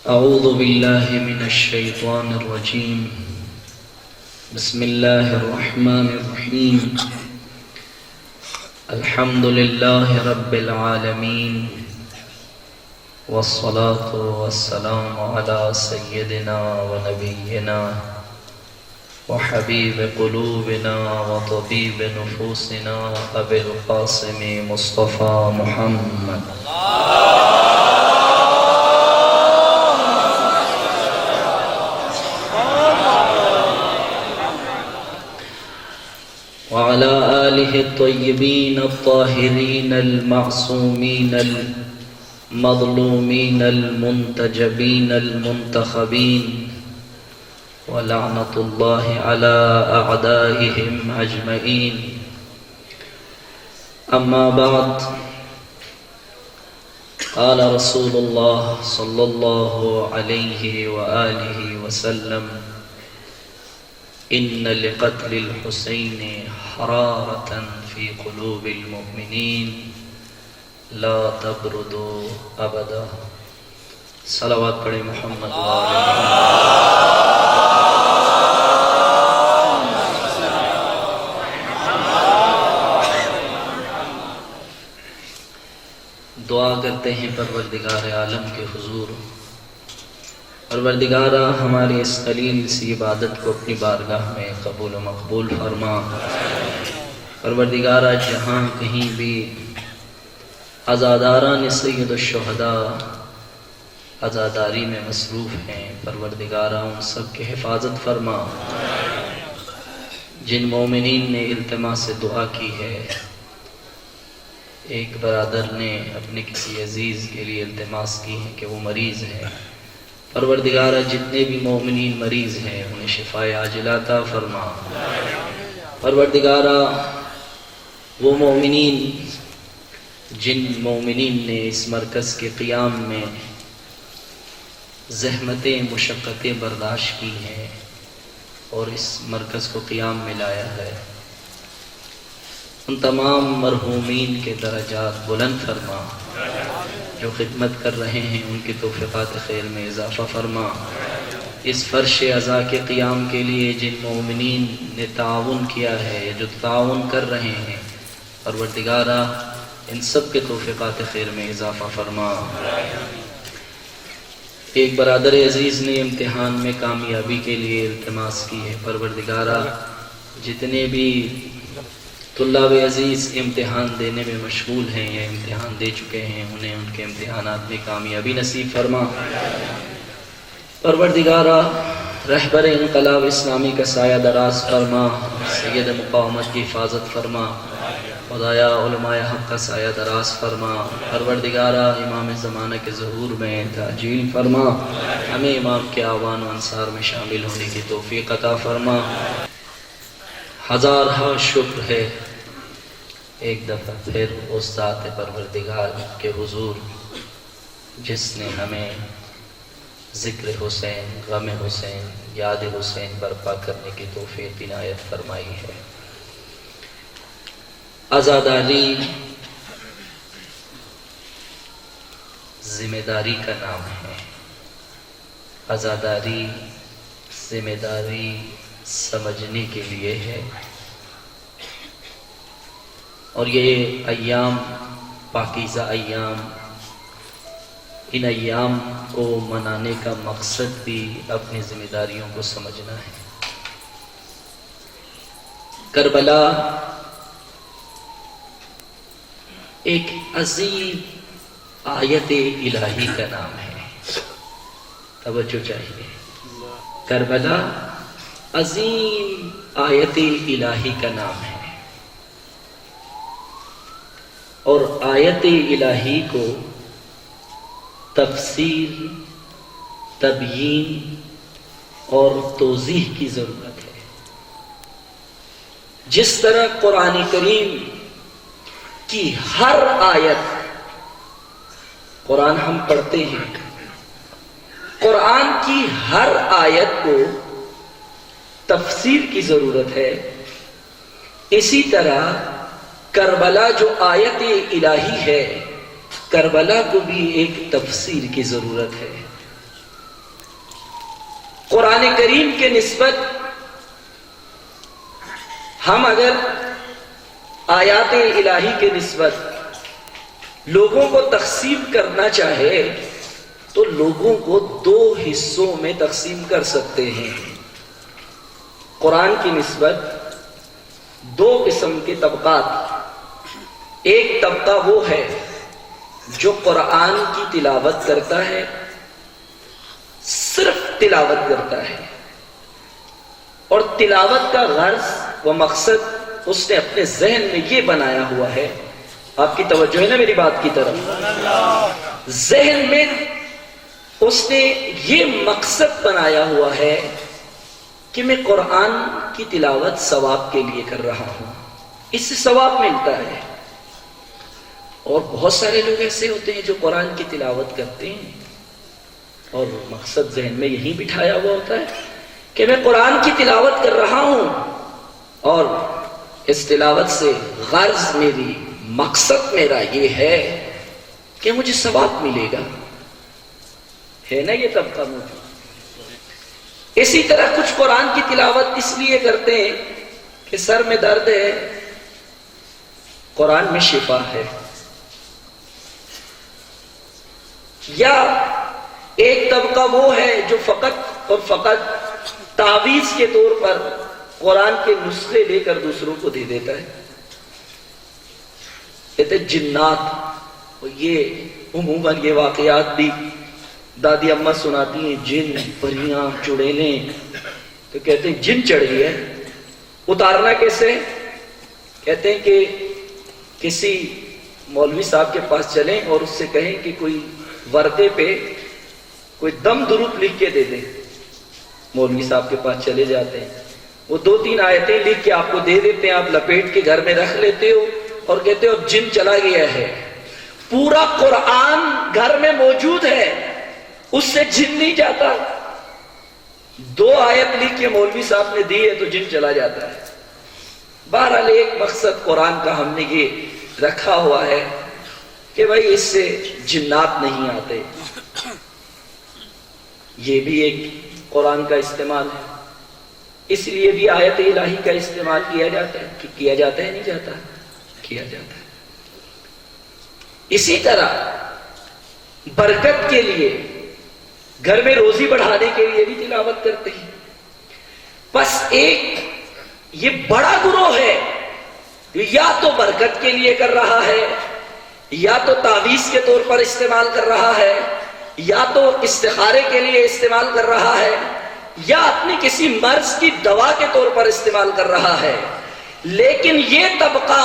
أعوذ بالله من الشيطان الرجيم بسم الله الرحمن الرحيم الحمد لله رب العالمين والصلاة والسلام على سيدنا ونبينا وحبيب قلوبنا وطبيب نفوسنا أبي القاسم مصطفى محمد وعلى آله الطيبين الطاهرين المعصومين المظلومين المنتجبين المنتخبين ولعنة الله على أعدائهم أجمعين أما بعد قال رسول الله صلى الله عليه وآله وسلم إن لقتل الحسين حرارة في قلوب المؤمنين لا تبرد أبدا صلوات پڑھیں محمد وآلہ دعا کرتے ہیں پروردگار عالم کے حضور، پروردگارہ ہماری اس قلیل سی عبادت کو اپنی بارگاہ میں قبول و مقبول فرما۔ پروردگارہ جہاں کہیں بھی عزاداران سید الشہداء عزاداری میں مصروف ہیں، پروردگارہ ان سب کی حفاظت فرما۔ جن مومنین نے التماس سے دعا کی ہے، ایک برادر نے اپنے کسی عزیز کے لیے التماس کی ہے کہ وہ مریض ہے، پروردگارہ جتنے بھی مومنین مریض ہیں انہیں شفائے عاجلہ عطا فرما۔ پروردگارہ وہ مومنین جن مومنین نے اس مرکز کے قیام میں زحمتیں مشقتیں برداشت کی ہیں اور اس مرکز کو قیام میں لایا ہے، ان تمام مرحومین کے درجات بلند فرما۔ جو خدمت کر رہے ہیں ان کی توفیقات خیر میں اضافہ فرما۔ اس فرش عزا کے قیام کے لیے جن مومنین نے تعاون کیا ہے، جو تعاون کر رہے ہیں، پروردگارہ ان سب کے توفیقات خیر میں اضافہ فرما۔ ایک برادر عزیز نے امتحان میں کامیابی کے لیے التماس کی ہے، پروردگارہ جتنے بھی طلاب عزیز امتحان دینے میں مشغول ہیں یا امتحان دے چکے ہیں، انہیں ان کے امتحانات میں کامیابی نصیب فرما۔ پروردگارہ رہبر انقلاب اسلامی کا سایہ دراز فرما، سید مقاومت کی حفاظت فرما، خدایا علماء حق کا سایہ دراز فرما۔ پروردگارہ امام زمانہ کے ظہور میں تعجیل فرما، ہمیں امام کے آوان و انصار میں شامل ہونے کی توفیق عطا فرما۔ ہزارہا شکر ہے ایک دفعہ پھر اس ذات پروردگار کے حضور جس نے ہمیں ذکر حسین، غم حسین، یاد حسین برپا کرنے کی توفیق عنایت فرمائی ہے۔ عزاداری ذمہ داری کا نام ہے، عزاداری ذمہ داری سمجھنے کے لیے ہے، اور یہ ایام پاکیزہ ایام، ان ایام کو منانے کا مقصد بھی اپنی ذمہ داریوں کو سمجھنا ہے۔ کربلا ایک عظیم آیت الہی کا نام ہے، توجہ چاہیے۔ کربلا عظیم آیت الہی کا نام ہے، اور آیت الہی کو تفسیر، تبیین اور توضیح کی ضرورت ہے۔ جس طرح قرآن کریم کی ہر آیت، قرآن ہم پڑھتے ہیں، قرآن کی ہر آیت کو تفسیر کی ضرورت ہے، اسی طرح کربلا جو آیت الہی ہے، کربلا کو بھی ایک تفسیر کی ضرورت ہے۔ قرآن کریم کے نسبت ہم اگر آیات الہی کے نسبت لوگوں کو تقسیم کرنا چاہے تو لوگوں کو دو حصوں میں تقسیم کر سکتے ہیں۔ قرآن کی نسبت دو قسم کے طبقات، ایک طبقہ وہ ہے جو قرآن کی تلاوت کرتا ہے، صرف تلاوت کرتا ہے، اور تلاوت کا غرض و مقصد اس نے اپنے ذہن میں یہ بنایا ہوا ہے، آپ کی توجہ ہے نا میری بات کی طرف، ذہن میں اس نے یہ مقصد بنایا ہوا ہے کہ میں قرآن کی تلاوت ثواب کے لیے کر رہا ہوں، اس سے ثواب ملتا ہے۔ اور بہت سارے لوگ ایسے ہوتے ہیں جو قرآن کی تلاوت کرتے ہیں اور مقصد ذہن میں یہی بٹھایا ہوا ہوتا ہے کہ میں قرآن کی تلاوت کر رہا ہوں اور اس تلاوت سے غرض میری، مقصد میرا یہ ہے کہ مجھے ثواب ملے گا۔ ہے نا یہ طبقہ موجود. اسی طرح کچھ قرآن کی تلاوت اس لیے کرتے ہیں کہ سر میں درد ہے، قرآن میں شفا ہے. یا ایک طبقہ وہ ہے جو فقط اور فقط تعویذ کے طور پر قرآن کے نسخے لے کر دوسروں کو دے دیتا ہے. کہتے جنات، یہ عموماً یہ واقعات بھی دادی اماں سناتی ہیں، جن، پریاں، چڑیلیں. تو کہتے ہیں جن چڑھ گیا ہے. اتارنا کیسے؟ کہتے ہیں کہ کسی مولوی صاحب کے پاس چلیں اور اس سے کہیں کہ کوئی ورقے پہ کوئی دم درود لکھ کے دے دیں. مولوی صاحب کے پاس چلے جاتے ہیں، وہ 2-3 آیتیں لکھ کے آپ کو دے دیتے ہیں، آپ لپیٹ کے گھر میں رکھ لیتے ہو اور کہتے ہو جن چلا گیا ہے. پورا قرآن گھر میں موجود ہے، اس سے جن نہیں جاتا. 2 آیت لکھ کے مولوی صاحب نے دی ہے تو جن چلا جاتا ہے. بہرحال ایک مقصد قرآن کا ہم نے یہ رکھا ہوا ہے کہ بھائی اس سے جنات نہیں آتے. یہ بھی ایک قرآن کا استعمال ہے. اس لیے بھی آیت الہی کا استعمال کیا جاتا ہے کہ کیا جاتا ہے نہیں جاتا، کیا جاتا ہے. اسی طرح برکت کے لیے، گھر میں روزی بڑھانے کے لیے بھی تلاوت کرتے ہیں. بس ایک یہ بڑا گروہ ہے، یا تو برکت کے لیے کر رہا ہے، یا تو تعویذ کے طور پر استعمال کر رہا ہے، یا تو استخارے کے لیے استعمال کر رہا ہے، یا اپنی کسی مرض کی دوا کے طور پر استعمال کر رہا ہے. لیکن یہ طبقہ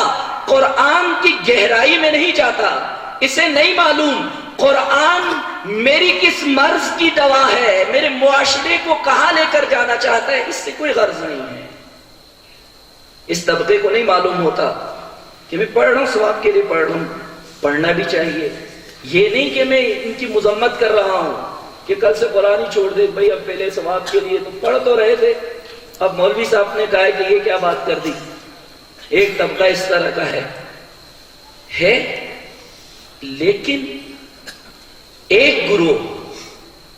قرآن کی گہرائی میں نہیں جاتا. اسے نہیں معلوم قرآن میری کس مرض کی دوا ہے، میرے معاشرے کو کہاں لے کر جانا چاہتا ہے، اس سے کوئی غرض نہیں ہے. اس طبقے کو نہیں معلوم ہوتا کہ میں پڑھ رہا ہوں ثواب کے لیے پڑھ رہا ہوں، پڑھنا بھی چاہیے. یہ نہیں کہ میں ان کی مذمت کر رہا ہوں کہ کل سے قرآن ہی چھوڑ دے بھائی، اب پہلے ثواب کے لیے تو پڑھ تو رہے تھے، اب مولوی صاحب نے کہا کہ یہ کیا بات کر دی. ایک طبقہ اس طرح کا ہے. لیکن ایک گروہ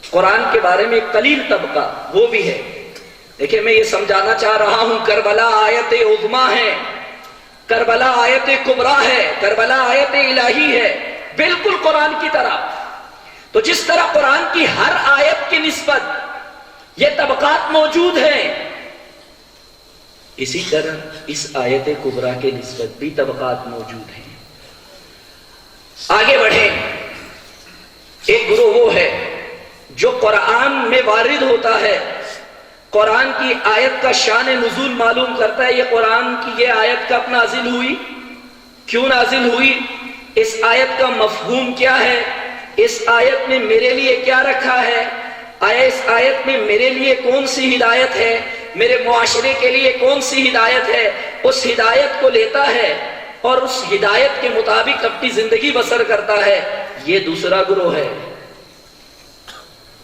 قرآن کے بارے میں ایک قلیل طبقہ وہ بھی ہے. دیکھیں میں یہ سمجھانا چاہ رہا ہوں، کربلا آیت عظمیٰ ہے، کربلا آیت کبریٰ ہے، کربلا آیت الہی ہے، بالکل قرآن کی طرح. تو جس طرح قرآن کی ہر آیت کی نسبت یہ طبقات موجود ہیں، اسی طرح اس آیت کبریٰ کے نسبت بھی طبقات موجود ہیں. آگے بڑھیں. ایک گروہ وہ ہے جو قرآن میں وارد ہوتا ہے، قرآن کی آیت کا شان نزول معلوم کرتا ہے. یہ قرآن کی یہ آیت کب نازل ہوئی، کیوں نازل ہوئی، اس آیت کا مفہوم کیا ہے، اس آیت میں میرے لیے کیا رکھا ہے، آیا اس آیت میں میرے لیے کون سی ہدایت ہے، میرے معاشرے کے لیے کون سی ہدایت ہے. اس ہدایت کو لیتا ہے اور اس ہدایت کے مطابق اپنی زندگی بسر کرتا ہے. یہ دوسرا گروہ ہے.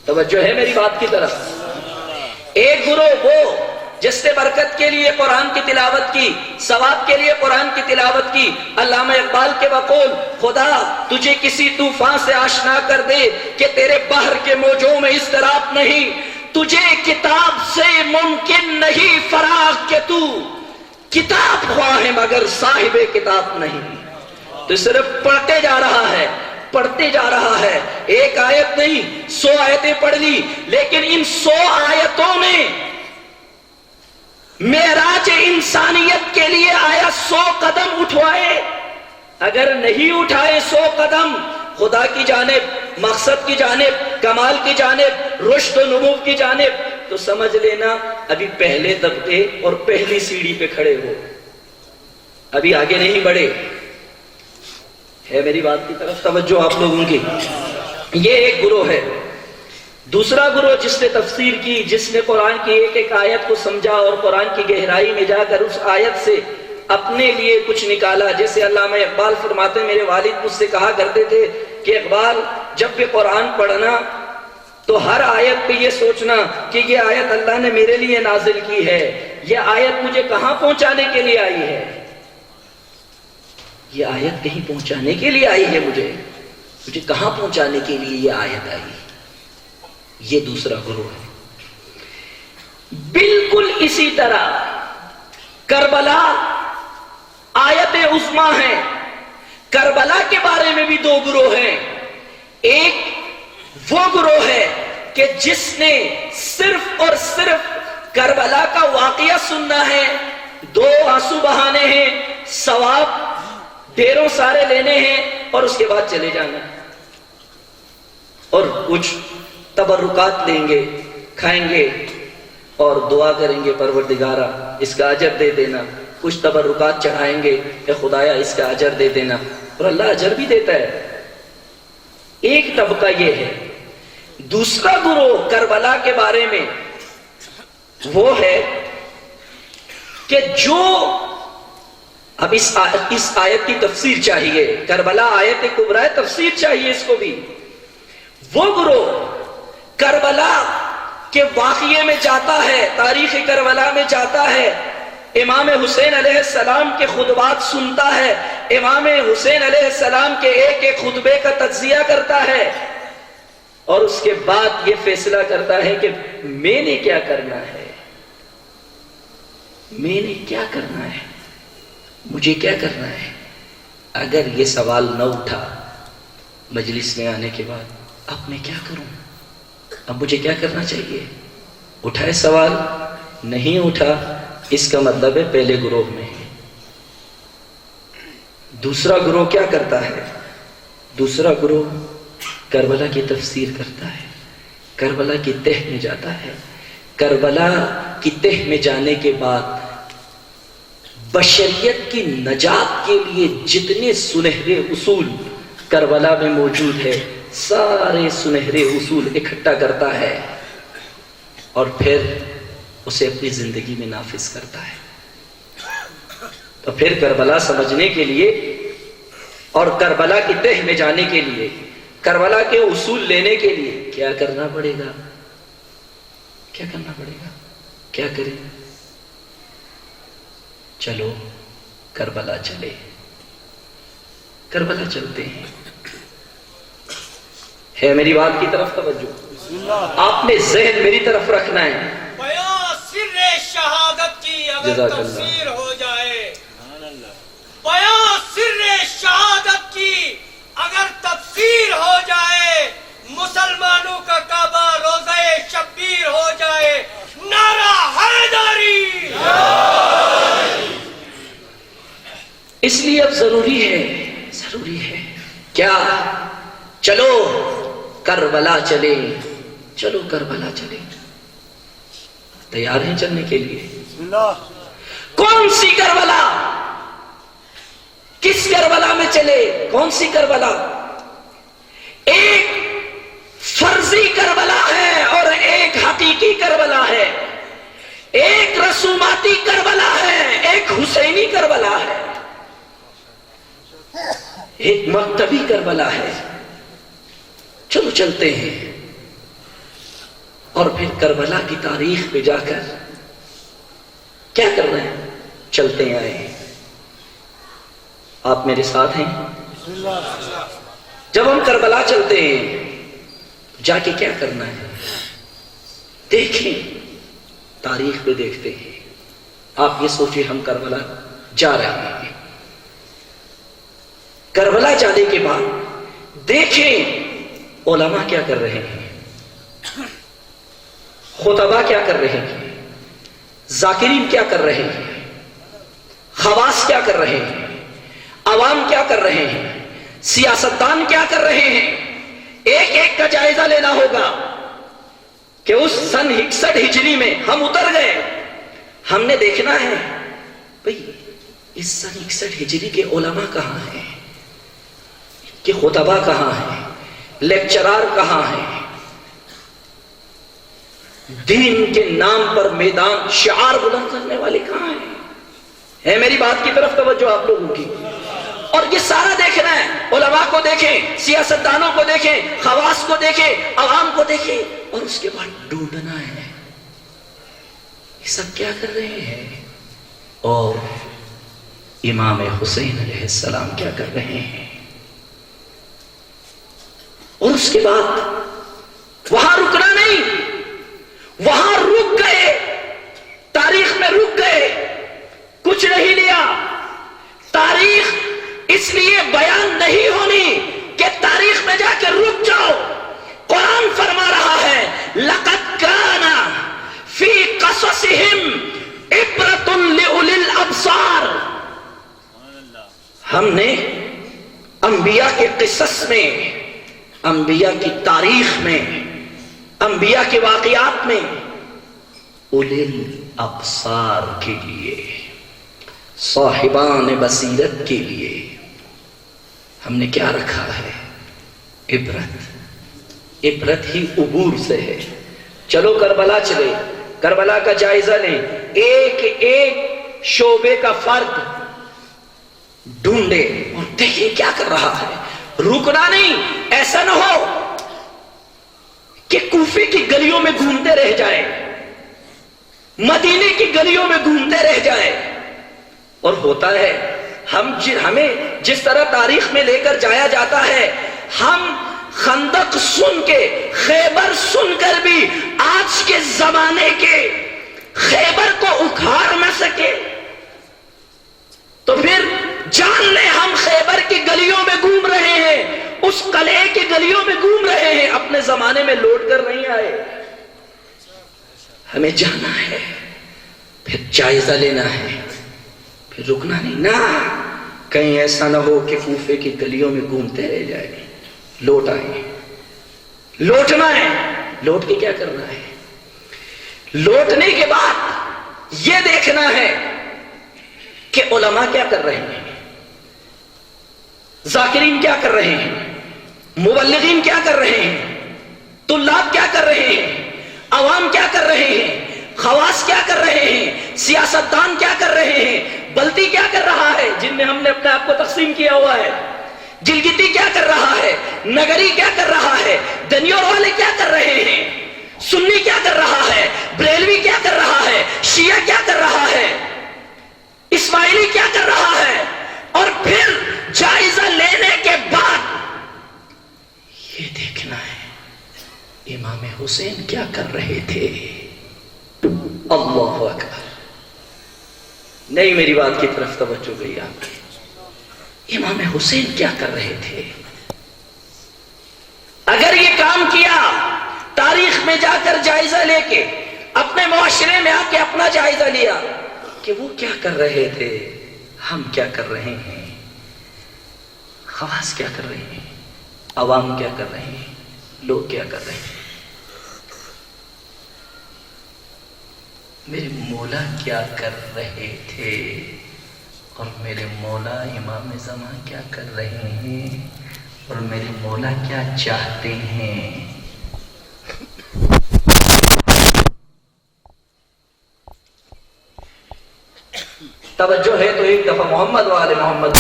توجہ ہے میری بات کی طرف. ایک گروہ وہ جس نے برکت کے لیے قرآن کی تلاوت کی، ثواب کے لیے قرآن کی تلاوت کی. علامہ اقبال کے بقول، خدا تجھے کسی طوفان سے آشنا کر دے کہ تیرے بحر کے موجوں میں اضطراب نہیں. تجھے کتاب سے ممکن نہیں فراغ کہ تو کتاب خواہ ہے مگر صاحب کتاب نہیں. تو صرف پڑھتے جا رہا ہے، پڑھتے جا رہا ہے. ایک آیت نہیں 100 آیتیں پڑھ لی، لیکن ان 100 آیتوں میں معراج انسانیت کے لیے آیا 100 قدم اٹھوائے. اگر نہیں اٹھائے 100 قدم خدا کی جانب، مقصد کی جانب، کمال کی جانب، رشد و نمو کی جانب، تو سمجھ لینا ابھی پہلے طبقے اور پہلی سیڑھی پہ کھڑے ہو، ابھی آگے نہیں بڑھے. ہے میری بات کی طرف توجہ آپ لوگوں کی. یہ ایک گروہ ہے. دوسرا گروہ جس نے تفسیر کی، جس نے قرآن کی ایک ایک آیت کو سمجھا اور قرآن کی گہرائی میں جا کر اس آیت سے اپنے لیے کچھ نکالا. جیسے علامہ اقبال فرماتے ہیں، میرے والد مجھ سے کہا کرتے تھے کہ اقبال جب بھی قرآن پڑھنا تو ہر آیت پہ یہ سوچنا کہ یہ آیت اللہ نے میرے لیے نازل کی ہے، یہ آیت مجھے کہاں پہنچانے کے لیے آئی ہے، یہ آیت کہیں پہنچانے کے لیے آئی ہے، مجھے کہاں پہنچانے کے لیے یہ آیت آئی. یہ دوسرا گروہ ہے۔ بالکل اسی طرح کربلا آیت عظمیٰ ہے۔ کربلا کے بارے میں بھی دو گروہ ہیں۔ ایک وہ گروہ ہے کہ جس نے صرف اور صرف کربلا کا واقعہ سننا ہے، 2 آنسو بہانے ہیں، ثواب ڈھیروں سارے لینے ہیں اور اس کے بعد چلے جانا، اور کچھ تبرکات لیں گے، کھائیں گے اور دعا کریں گے پروردگارہ اس کا اجر دے دینا، کچھ تبرکات چڑھائیں گے کہ خدایا اس کا اجر دے دینا، اور اللہ اجر بھی دیتا ہے۔ ایک طبقہ یہ ہے۔ دوسرا گروہ کربلا کے بارے میں وہ ہے کہ جو اب اس آیت کی تفسیر چاہیے، کربلا آیت کبریٰ ہے، تفسیر چاہیے اس کو بھی۔ وہ گروہ کربلا کے واقعے میں جاتا ہے، تاریخ کربلا میں جاتا ہے، امام حسین علیہ السلام کے خطبات سنتا ہے، امام حسین علیہ السلام کے ایک ایک خطبے کا تجزیہ کرتا ہے، اور اس کے بعد یہ فیصلہ کرتا ہے کہ میں نے کیا کرنا ہے، میں نے کیا کرنا ہے، مجھے کیا کرنا ہے۔ اگر یہ سوال نہ اٹھا مجلس میں آنے کے بعد، اب میں کیا کروں، اب مجھے کیا کرنا چاہیے، اٹھائے سوال، نہیں اٹھا، اس کا مطلب ہے پہلے گروہ میں ہے۔ دوسرا گروہ کیا کرتا ہے؟ دوسرا گروہ کربلا کی تفسیر کرتا ہے، کربلا کی تہ میں جاتا ہے، کربلا کی تہ میں جانے کے بعد بشریت کی نجات کے لیے جتنے سنہرے اصول کربلا میں موجود ہے، سارے سنہرے اصول اکٹھا کرتا ہے اور پھر اسے اپنی زندگی میں نافذ کرتا ہے۔ تو پھر کربلا سمجھنے کے لیے اور کربلا کی تہ میں جانے کے لیے، کربلا کے اصول لینے کے لیے کیا کرنا پڑے گا؟ کیا کرنا پڑے گا؟ کیا کریں؟ چلو کربلا چلے، کربلا چلتے ہیں۔ ہے میری بات کی طرف توجہ؟ آپ نے ذہن میری طرف رکھنا ہے۔ بیان سر شہادت کی اگر تفسیر ہو جائے، بیان سر شہادت کی اگر تفسیر ہو جائے، مسلمانوں کا کعبہ روزہ شبیر ہو جائے، نعرہ حیدری۔ اس لیے اب ضروری ہے کیا؟ چلو کربلا چلے، چلو کربلا چلے۔ تیار ہیں چلنے کے لیے؟ کون سی کربلا؟ کس کربلا میں چلے؟ کون سی کربلا؟ ایک فرضی کربلا ہے اور ایک حقیقی کربلا ہے، ایک رسوماتی کربلا ہے، ایک حسینی کربلا ہے، ایک مکتبی کربلا ہے۔ چلو چلتے ہیں، اور پھر کربلا کی تاریخ پہ جا کر کیا کر رہے ہیں؟ چلتے آئے ہیں۔ آپ میرے ساتھ ہیں؟ جب ہم کربلا چلتے ہیں جا کے کیا کرنا ہے؟ دیکھیں، تاریخ پہ دیکھتے ہیں۔ آپ یہ سوچیں ہم کربلا جا رہے ہیں، کربلا جانے کے بعد دیکھیں علماء کیا کر رہے ہیں، خطبہ کیا کر رہے ہیں، ذاکرین کیا کر رہے ہیں، خواص کیا کر رہے ہیں، عوام کیا کر رہے ہیں، سیاستدان کیا کر رہے ہیں۔ ایک ایک کا جائزہ لینا ہوگا کہ اس سن 61 ہجری میں ہم اتر گئے، ہم نے دیکھنا ہے بھئی اس سن 61 ہجری کے علماء کہاں ہیں، کہ خطبہ کہاں ہیں، لیکچرار کہاں ہیں، دین کے نام پر میدان شعار بلند کرنے والے کہاں ہیں؟ ہے میری بات کی طرف توجہ آپ لوگوں کی؟ اور یہ سارا دیکھنا ہے، علماء کو دیکھیں، سیاستدانوں کو دیکھیں، خواص کو دیکھیں، عوام کو دیکھیں، اور اس کے بعد ڈھونڈنا ہے یہ سب کیا کر رہے ہیں، اور امام حسین علیہ السلام کیا کر رہے ہیں۔ اور اس کے بعد وہاں رکنا نہیں ہم نے انبیاء کے قصص میں، انبیاء کی تاریخ میں، انبیاء کے واقعات میں اولی الابصار کے لیے، صاحبان بصیرت کے لیے ہم نے کیا رکھا ہے؟ عبرت۔ عبرت ہی عبور سے ہے۔ چلو کربلا چلے، کربلا کا جائزہ لیں، ایک ایک شعبے کا فرد ڈھونڈے اور دیکھیں کیا کر رہا ہے۔ رکنا نہیں، ایسا نہ ہو کہ کوفے کی گلیوں میں گھومتے رہ جائے، مدینے کی گلیوں میں گھومتے رہ جائے۔ اور ہوتا ہے ہمیں جس طرح تاریخ میں لے کر جایا جاتا ہے، ہم خندق سن کے، خیبر سن کر بھی آج کے زمانے کے خیبر کو اکھاڑ نہ سکے، تو پھر جان لیں ہم خیبر کی گلیوں میں گھوم رہے ہیں، اس قلعے کی گلیوں میں گھوم رہے ہیں، اپنے زمانے میں لوٹ کر نہیں آئے۔ ہمیں جانا ہے، پھر جائزہ لینا ہے، پھر رکنا نہیں نا، کہیں ایسا نہ ہو کہ کوفے کی گلیوں میں گھومتے رہ جائیں، لوٹ آئیں۔ لوٹنا ہے، لوٹ کے کیا کرنا ہے؟ لوٹنے کے بعد یہ دیکھنا ہے کہ علماء کیا کر رہے ہیں، ذاکرین کیا کر رہے ہیں، مبلغین کیا کر رہے ہیں، طلاب کیا کر رہے ہیں، عوام کیا کر رہے ہیں، خواص کیا کر رہے ہیں، سیاستدان کیا کر رہے ہیں، بلتی کیا کر رہا ہے جن میں ہم نے اپنے آپ کو تقسیم کیا ہوا ہے، جلگتی کیا کر رہا ہے، نگری کیا کر رہا ہے، دنیور والے کیا کر رہے ہیں، سنی کیا کر رہا ہے، بریلوی کیا کر رہا ہے، شیعہ کیا کر رہا ہے، اسماعیلی کیا کر رہا ہے، اور پھر جائزہ لینے کے بعد یہ دیکھنا ہے امام حسین کیا کر رہے تھے۔ اللہ اکبر، نہیں میری بات کی طرف توجہ گئی آپ کی، امام حسین کیا کر رہے تھے؟ اگر یہ کام کیا، تاریخ میں جا کر جائزہ لے کے، اپنے معاشرے میں آ کے اپنا جائزہ لیا کہ وہ کیا کر رہے تھے، ہم کیا کر رہے ہیں، خواص کیا کر رہے ہیں، عوام کیا کر رہے ہیں، لوگ کیا کر رہے ہیں، میرے مولا کیا کر رہے تھے، اور میرے مولا امام زمان کیا کر رہے ہیں، اور میرے مولا کیا چاہتے ہیں۔ توجہ ہے تو ایک دفعہ محمد والے محمد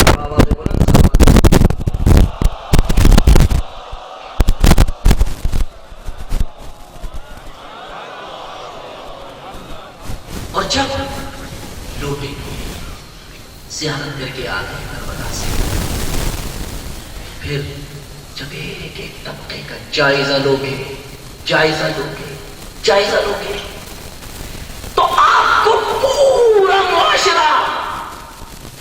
اور جب لوگ زیارت کر کے آ گئے کربلا سے، پھر جب ایک ایک طبقے کا جائزہ لوگے، جائزہ لوگے، جائزہ لوگے، تو آپ کو پورا معاشرہ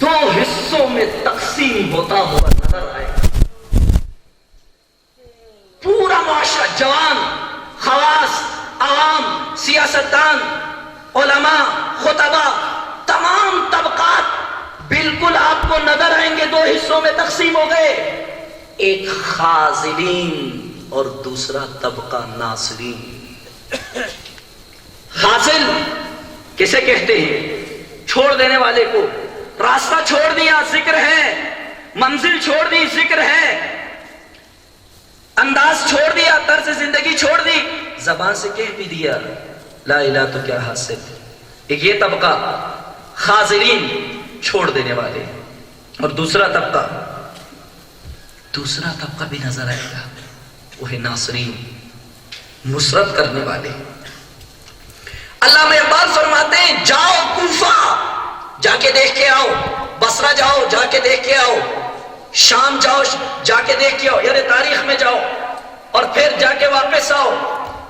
دو حصوں میں تقسیم ہوتا ہوا نظر آئے گا۔ پورا معاشرہ، جوان، خواص، عوام، سیاستدان، علماء، خطبہ، تمام طبقات بالکل آپ کو نظر آئیں گے، دو حصوں میں تقسیم ہو گئے، ایک خاذلین اور دوسرا طبقہ ناصرین۔ خاذل کسے کہتے ہیں؟ چھوڑ دینے والے کو، راستہ چھوڑ دیا، ذکر ہے، منزل چھوڑ دی، ذکر ہے، انداز چھوڑ دیا، طرز زندگی چھوڑ دی، زبان سے کہہ بھی دیا لا الہ تو کیا حاصل۔ ایک یہ طبقہ خاذلین، چھوڑ دینے والے، اور دوسرا طبقہ بھی نظر آئے گا، وہ ہے ناصرین، نصرت کرنے والے۔ علامہ اقبال فرماتے ہیں جاؤ کوفہ جا کے دیکھ کے آؤ، بصرہ جاؤ جا کے دیکھ کے آؤ، شام جاؤ جا کے دیکھ کے آؤ، یعنی تاریخ میں جاؤ اور پھر جا کے واپس آؤ۔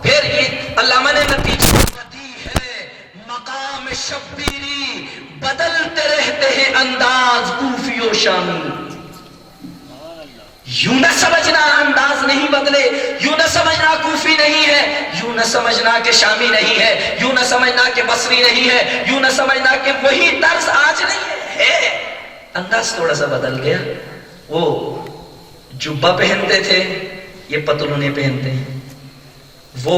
پھر یہ علامہ نے نتیجہ دی ہے، مقام شبیری بدلتے رہتے ہیں انداز کوفی و شامی۔ یوں نہ سمجھنا انداز نہیں بدلے، یوں نہ سمجھنا کوفی نہیں ہے، یوں نہ سمجھنا کہ شامی نہیں ہے، یوں نہ سمجھنا کہ بصری نہیں ہے، یوں نہ سمجھنا کہ وہی طرز آج نہیں ہے، انداز تھوڑا سا بدل گیا. وہ جبہ پہنتے تھے، یہ پتلونے پہنتے ہیں. وہ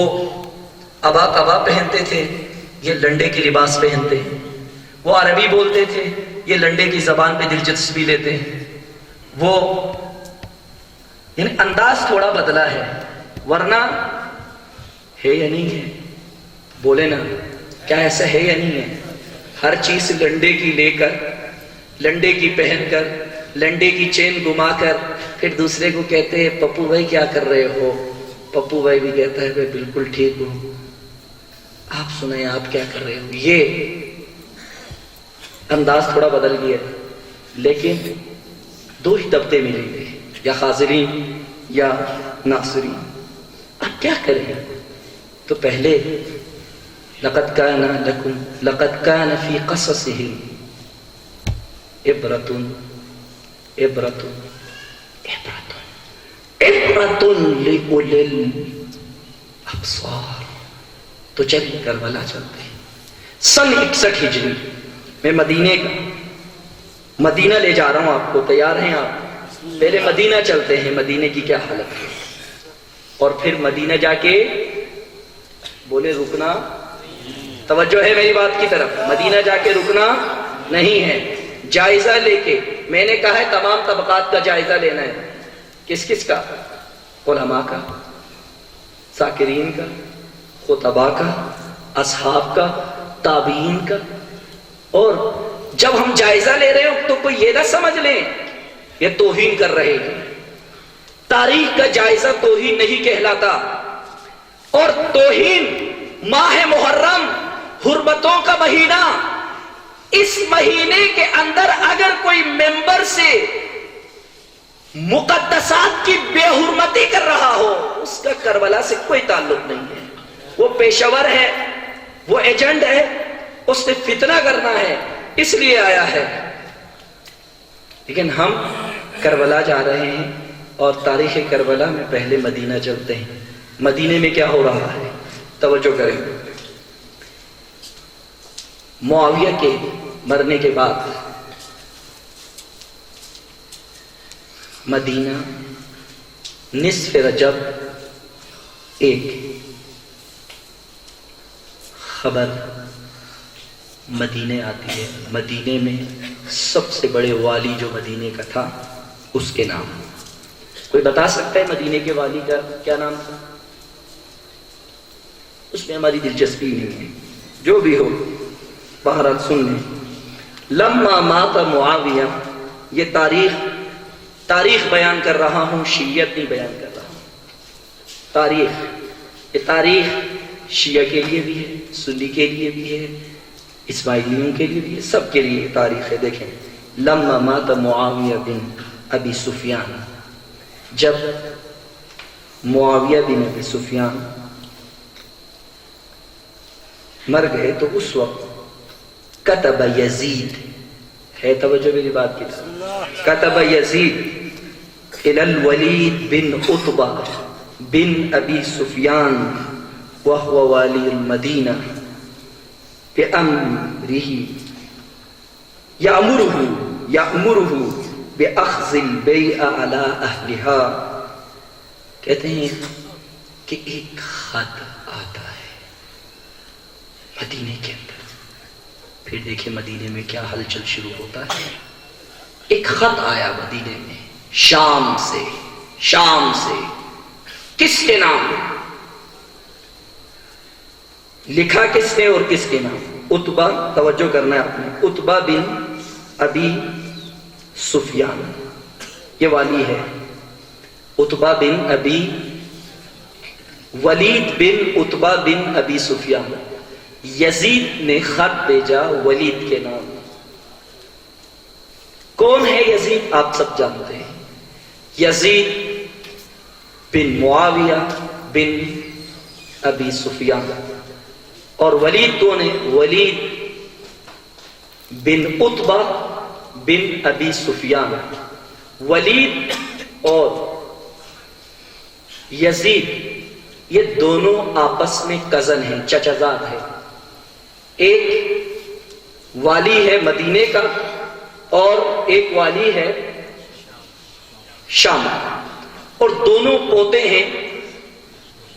ابا قبا پہنتے تھے، یہ لنڈے کی لباس پہنتے ہیں. وہ عربی بولتے تھے، یہ لنڈے کی زبان پہ دلچسپی لیتے ہیں. وہ یعنی انداز تھوڑا بدلا ہے، ورنہ ہے یا نہیں ہے؟ بولے نا، کیا ایسا ہے یا نہیں ہے؟ ہر چیز لنڈے کی لے کر، لنڈے کی پہن کر، لنڈے کی چین گما کر پھر دوسرے کو کہتے ہیں پپو بھائی کیا کر رہے ہو. پپو بھائی بھی کہتا ہے میں بالکل ٹھیک ہوں، آپ سنیں آپ کیا کر رہے ہو. یہ انداز تھوڑا بدل گیا، لیکن دو ہی طبقے ملیں گے، یا خاضرین یا ناصرین. اب کیا کریں؟ تو پہلے لقد كان في قصصهم عبرة لأولي الأبصار. تو چلیے کربلا چلتے ہیں. سن 61 ہجری میں مدینہ لے جا رہا ہوں آپ کو. تیار ہیں آپ؟ پہلے مدینہ چلتے ہیں، مدینے کی کیا حالت ہے، اور پھر مدینہ جا کے بولے رکنا. توجہ ہے میری بات کی طرف، مدینہ جا کے رکنا نہیں ہے، جائزہ لے کے. میں نے کہا ہے تمام طبقات کا جائزہ لینا ہے. کس کس کا؟ علماء کا، ذاکرین کا، خطباء کا، اصحاب کا، تابعین کا. اور جب ہم جائزہ لے رہے ہو تو کوئی یہ نہ سمجھ لیں یہ توہین کر رہے ہیں. تاریخ کا جائزہ توہین نہیں کہلاتا. اور توہین ماہ محرم، حرمتوں کا مہینہ، اس مہینے کے اندر اگر کوئی ممبر سے مقدسات کی بے حرمتی کر رہا ہو، اس کا کربلا سے کوئی تعلق نہیں ہے. وہ پیشور ہے، وہ ایجنٹ ہے، اس نے فتنہ کرنا ہے اس لیے آیا ہے. لیکن ہم کربلا جا رہے ہیں، اور تاریخ کربلا میں پہلے مدینہ چلتے ہیں. مدینے میں کیا ہو رہا ہے توجہ کریں. معاویہ کے مرنے کے بعد مدینہ نصف رجب ایک خبر مدینے آتی ہے. مدینے میں سب سے بڑے والی جو مدینے کا تھا اس کے نام. کوئی بتا سکتا ہے مدینے کے والی کا کیا نام تھا؟ اس میں ہماری دلچسپی نہیں ہے، جو بھی ہو بہرحال سن لیں. لما مات معاویہ، یہ تاریخ بیان کر رہا ہوں، شیعت نہیں بیان کر رہا ہوں. یہ تاریخ شیعہ کے لیے بھی ہے، سنی کے لیے بھی ہے، اسماعیلیوں کے لیے بھی ہے، سب کے لیے تاریخ ہے. دیکھیں، لما مات معاویہ بن ابی سفیان، جب معاویہ بن ابی سفیان مر گئے تو اس وقت کتب یزید، ہے توجہ میری بات کی طرف، کتب یزید الی الولید بن عتبہ بن ابی سفیان وهو والی المدینہ بأمرہ یأمرہ بأخذ البیع علی اہلہا. کہتے ہیں کہ ایک خط آتا ہے مدینے کے اندر. پھر دیکھیں مدینے میں کیا ہلچل شروع ہوتا ہے. ایک خط آیا مدینے میں شام سے. کس کے نام؟ لکھا کس نے اور کس کے نام؟ عتبہ. توجہ کرنا ہے آپ نے. عتبہ بن ابی سفیان یہ والی ہے. عتبہ بن ابی، ولید بن عتبہ بن ابی سفیان. یزید نے خط بھیجا ولید کے نام. کون ہے یزید؟ آپ سب جانتے ہیں. یزید بن معاویہ بن ابی سفیان. اور ولید کون ہے؟ ولید بن عتبہ بن ابی سفیان. ولید اور یزید یہ دونوں آپس میں کزن ہیں، چچا زاد ہیں. ایک والی ہے مدینے کا اور ایک والی ہے شام، اور دونوں پوتے ہیں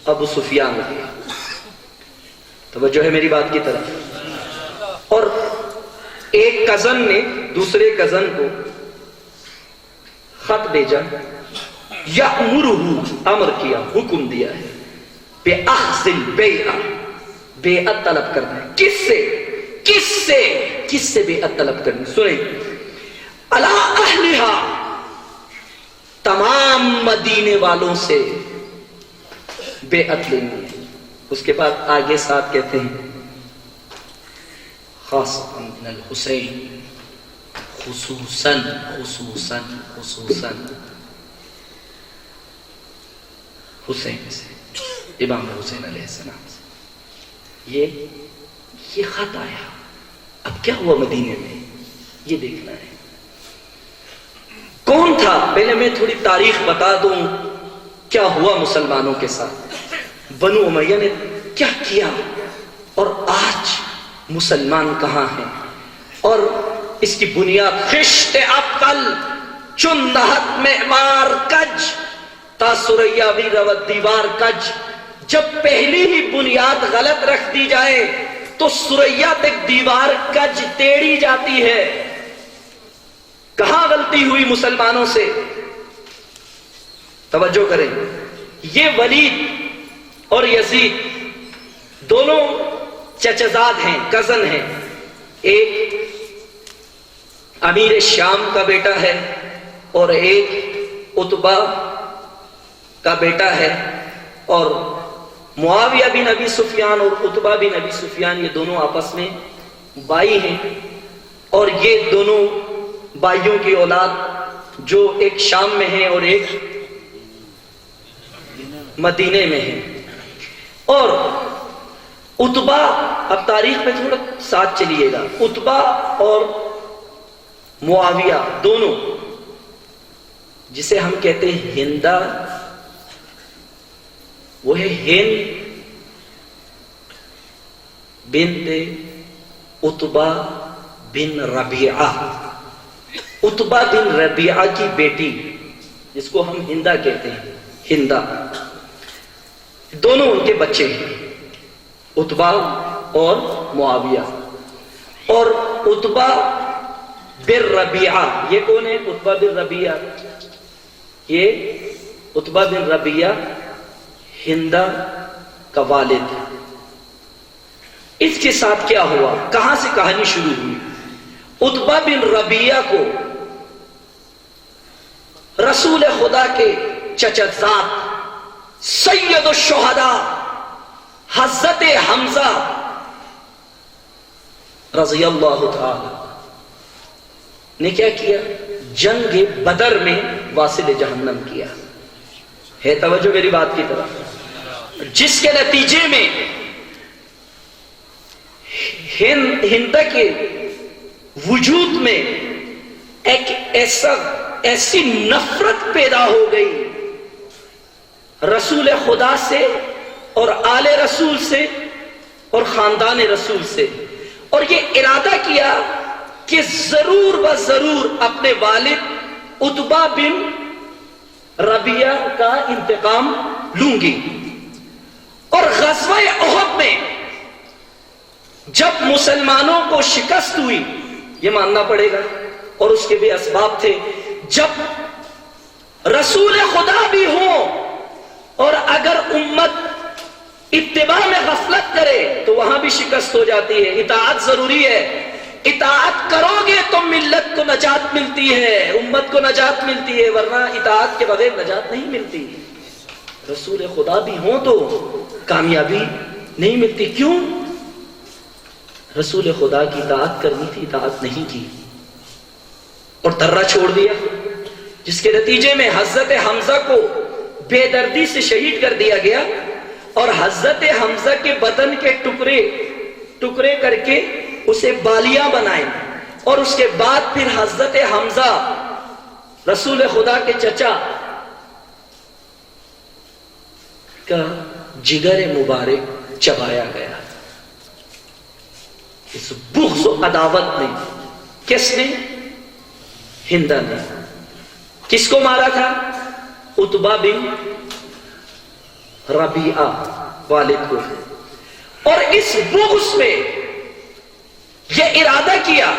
ابو سفیان کے. توجہ ہے میری بات کی طرف. اور ایک کزن نے دوسرے کزن کو خط بھیجا، یأمرہ، امر کیا، حکم دیا ہے، بِأَخْذِ الْبَيْعَةِ، بیعت طلب کرنا ہے. کس سے بیعت طلب کرنی؟ سنیں، علی اہلہا، تمام مدینے والوں سے بیعت لینی ہے. اس کے بعد آگے ساتھ کہتے ہیں خاصۃ من الحسین، خصوصاً حسین سے، امام حسین علیہ السلام سے. یہ خط آیا. اب کیا ہوا مدینے میں یہ دیکھنا ہے. کون تھا؟ پہلے میں تھوڑی تاریخ بتا دوں کیا ہوا مسلمانوں کے ساتھ. بنو امیہ نے کیا کیا اور آج مسلمان کہاں ہیں، اور اس کی بنیاد خشت عقل چون نہت معمار کج تا سریا بھی روت دیوار کج. جب پہلی ہی بنیاد غلط رکھ دی جائے تو سریا تک دیوار کج ٹیڑھی جاتی ہے. کہاں غلطی ہوئی مسلمانوں سے؟ توجہ کریں. یہ ولید اور یزید دونوں چچزاد ہیں، کزن ہیں. ایک امیر شام کا بیٹا ہے اور ایک عتبہ کا بیٹا ہے. اور معاویہ بن ابی سفیان اور عتبہ بن ابی سفیان یہ دونوں آپس میں بھائی ہیں. اور یہ دونوں بھائیوں کی اولاد جو ایک شام میں ہے اور ایک مدینے میں ہے. اور عتبہ، اب تاریخ میں تھوڑا ساتھ چلیے گا، عتبہ اور معاویہ دونوں، جسے ہم کہتے ہیں ہندا، وہ ہے ہند بنت عتبہ بن ربیعہ. عتبہ بن ربیعہ کی بیٹی جس کو ہم ہندا کہتے ہیں، ہندا. دونوں ان کے بچے ہیں، عتبہ اور معاویہ. اور عتبہ بن ربیعہ یہ کون ہے؟ عتبہ بن ربیعہ، یہ عتبہ بن ربیعہ ہندا کا والد ہے. اس کے ساتھ کیا ہوا؟ کہاں سے کہانی شروع ہوئی؟ عتبہ بن ربیعہ کو رسول خدا کے چچزاد سید الشہداء حضرت حمزہ رضی اللہ تعالی نے کیا کیا؟ جنگ بدر میں واصل جہنم کیا ہے. توجہ میری بات کی طرف. جس کے نتیجے میں ہند کے وجود میں ایک ایسی نفرت پیدا ہو گئی رسول خدا سے اور آل رسول سے اور خاندان رسول سے، اور یہ ارادہ کیا کہ ضرور و ضرور اپنے والد عتبہ بن ربیعہ کا انتقام لوں گی. اور غزوہ احد میں جب مسلمانوں کو شکست ہوئی، یہ ماننا پڑے گا اور اس کے بھی اسباب تھے، جب رسول خدا بھی ہوں اور اگر امت اتباع میں غفلت کرے تو وہاں بھی شکست ہو جاتی ہے. اطاعت ضروری ہے. اطاعت کرو گے تو ملت کو نجات ملتی ہے، امت کو نجات ملتی ہے، ورنہ اطاعت کے بغیر نجات نہیں ملتی. رسول خدا بھی ہوں تو کامیابی نہیں ملتی. کیوں؟ رسول خدا کی اطاعت کرنی تھی، اطاعت نہیں کی اور درہ چھوڑ دیا، جس کے نتیجے میں حضرت حمزہ کو بے دردی سے شہید کر دیا گیا. اور حضرت حمزہ کے بدن کے ٹکڑے کر کے اسے بالیاں بنائے. اور اس کے بعد پھر حضرت حمزہ رسول خدا کے چچا کا جگر مبارک چبایا گیا. اس بغض و عداوت میں کس نے؟ ہندا نے کس کو مارا تھا؟ عتبہ بن ربیعہ والد کو. اور اس بغض میں یہ ارادہ کیا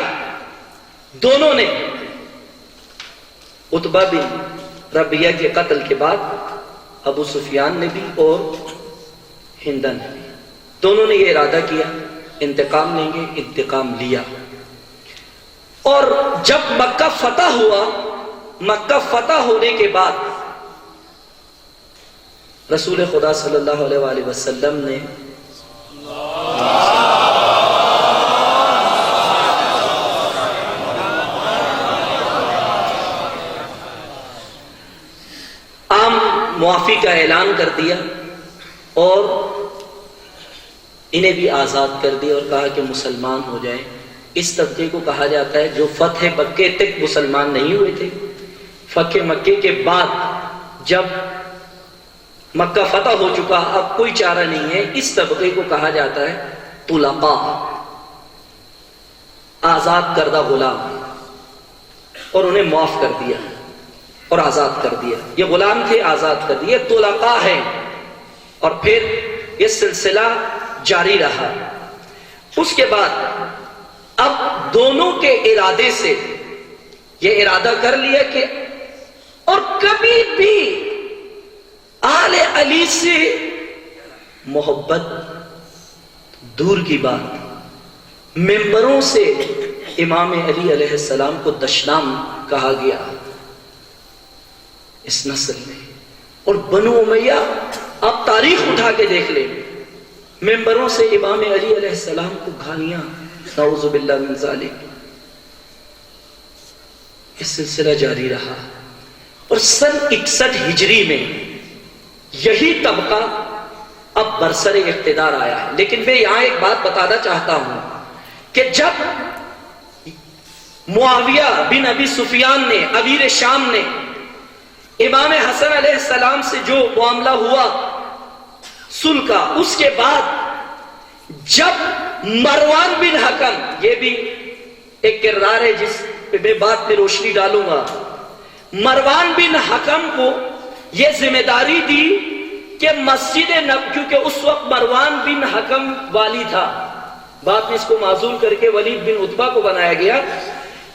دونوں نے، عتبہ بن ربیعہ کے قتل کے بعد ابو سفیان نے بھی اور ہندا نے بھی، دونوں نے یہ ارادہ کیا انتقام لیں گے. انتقام لیا. اور جب مکہ فتح ہوا، مکہ فتح ہونے کے بعد رسول خدا صلی اللہ علیہ وآلہ وسلم نے عام معافی کا اعلان کر دیا اور انہیں بھی آزاد کر دیا اور کہا کہ مسلمان ہو جائیں. اس طبقے کو کہا جاتا ہے جو فتح مکے تک مسلمان نہیں ہوئے تھے. فتح مکے کے بعد جب مکہ فتح ہو چکا، اب کوئی چارہ نہیں ہے، اس طبقے کو کہا جاتا ہے طلقاء، آزاد کردہ غلام. اور انہیں معاف کر دیا اور آزاد کر دیا. یہ غلام تھے، آزاد کر دیے، طلقاء ہیں. اور پھر یہ سلسلہ جاری رہا. اس کے بعد اب دونوں کے ارادے سے یہ ارادہ کر لیا کہ اور کبھی بھی آل علی سے محبت دور کی بات. ممبروں سے امام علی علیہ السلام کو دشنام کہا گیا اس نسل میں. اور بنو امیہ، آپ تاریخ اٹھا کے دیکھ لیں، ممبروں سے امام علی علیہ السلام کو گالیاں، نعوذ باللہ من ذالک. یہ سلسلہ جاری رہا. اور سن 61 ہجری میں یہی طبقہ اب برسر اقتدار آیا ہے. لیکن میں یہاں ایک بات بتانا چاہتا ہوں کہ جب معاویہ بن ابی سفیان نے، امیر شام نے، امام حسن علیہ السلام سے جو معاملہ ہوا صلح کا، اس کے بعد جب مروان بن حکم، یہ بھی ایک کردار ہے جس پہ میں بعد میں روشنی ڈالوں گا، مروان بن حکم کو یہ ذمہ داری دی کہ مسجد نبوی، کیونکہ اس وقت مروان بن حکم والی تھا، بعد میں اس کو معزول کر کے ولید بن عتبہ کو بنایا گیا،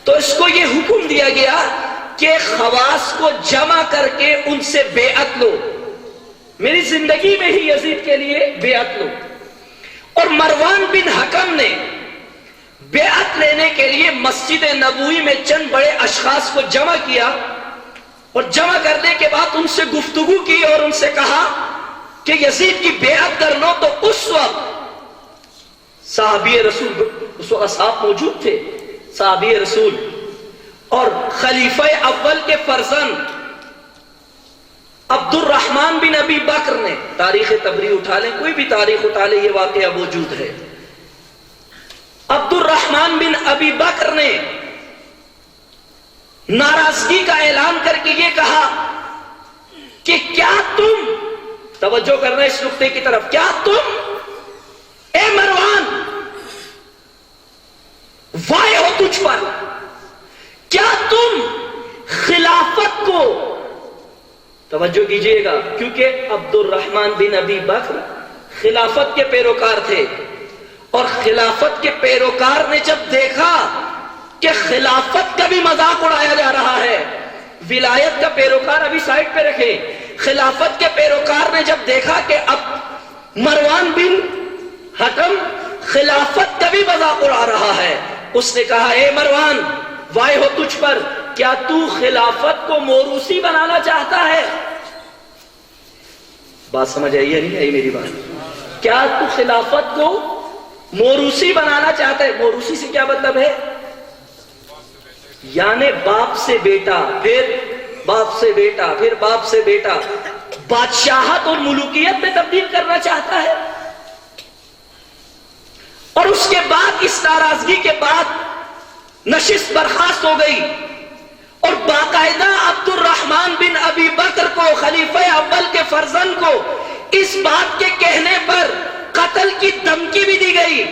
تو اس کو یہ حکم دیا گیا کہ خواص کو جمع کر کے ان سے بیعت لو، میری زندگی میں ہی یزید کے لیے بیعت لو. اور مروان بن حکم نے بیعت لینے کے لیے مسجد نبوی میں چند بڑے اشخاص کو جمع کیا، اور جمع کرنے کے بعد ان سے گفتگو کی اور ان سے کہا کہ یزید کی بیعت کر لو. تو اس وقت صحابی رسول، اس وقت اصحاب موجود تھے، صحابی رسول اور خلیفہ اول کے فرزند عبد الرحمن بن ابی بکر نے، تاریخ تبری اٹھا لیں، کوئی بھی تاریخ اٹھا لیں، یہ واقعہ موجود ہے. عبد الرحمن بن ابی بکر نے ناراضگی کا اعلان کر کے یہ کہا کہ کیا تم، توجہ کرنا اس نقطے کی طرف، کیا تم اے مروان وائے ہو تجھ پر، کیا تم خلافت کو، توجہ کیجئے گا کیونکہ عبد الرحمن بن ابی بکر خلافت کے پیروکار تھے، اور خلافت کے پیروکار نے جب دیکھا کہ خلافت کا بھی مذاق اڑایا جا رہا ہے، ولایت کا پیروکار ابھی سائٹ پہ رکھے، خلافت کے پیروکار نے جب دیکھا کہ اب مروان بن حکم خلافت کا بھی مذاق اڑا رہا ہے، اس نے کہا اے مروان وائے ہو تجھ پر، کیا تو خلافت کو موروثی بنانا چاہتا ہے؟ بات سمجھ آئی ہے نہیں آئی میری بات؟ کیا تو خلافت کو موروثی بنانا چاہتا ہے؟ موروثی سے کیا مطلب ہے؟ یعنی باپ سے بیٹا، پھر باپ سے بیٹا، پھر باپ سے بیٹا، بادشاہت اور ملوکیت میں تبدیل کرنا چاہتا ہے. اور اس کے بعد اس ناراضگی کے بعد نشست برخاست ہو گئی، اور باقاعدہ عبد الرحمن بن ابی بکر کو، خلیفہ اول کے فرزند کو، اس بات کے کہنے پر قتل کی دھمکی بھی دی گئی،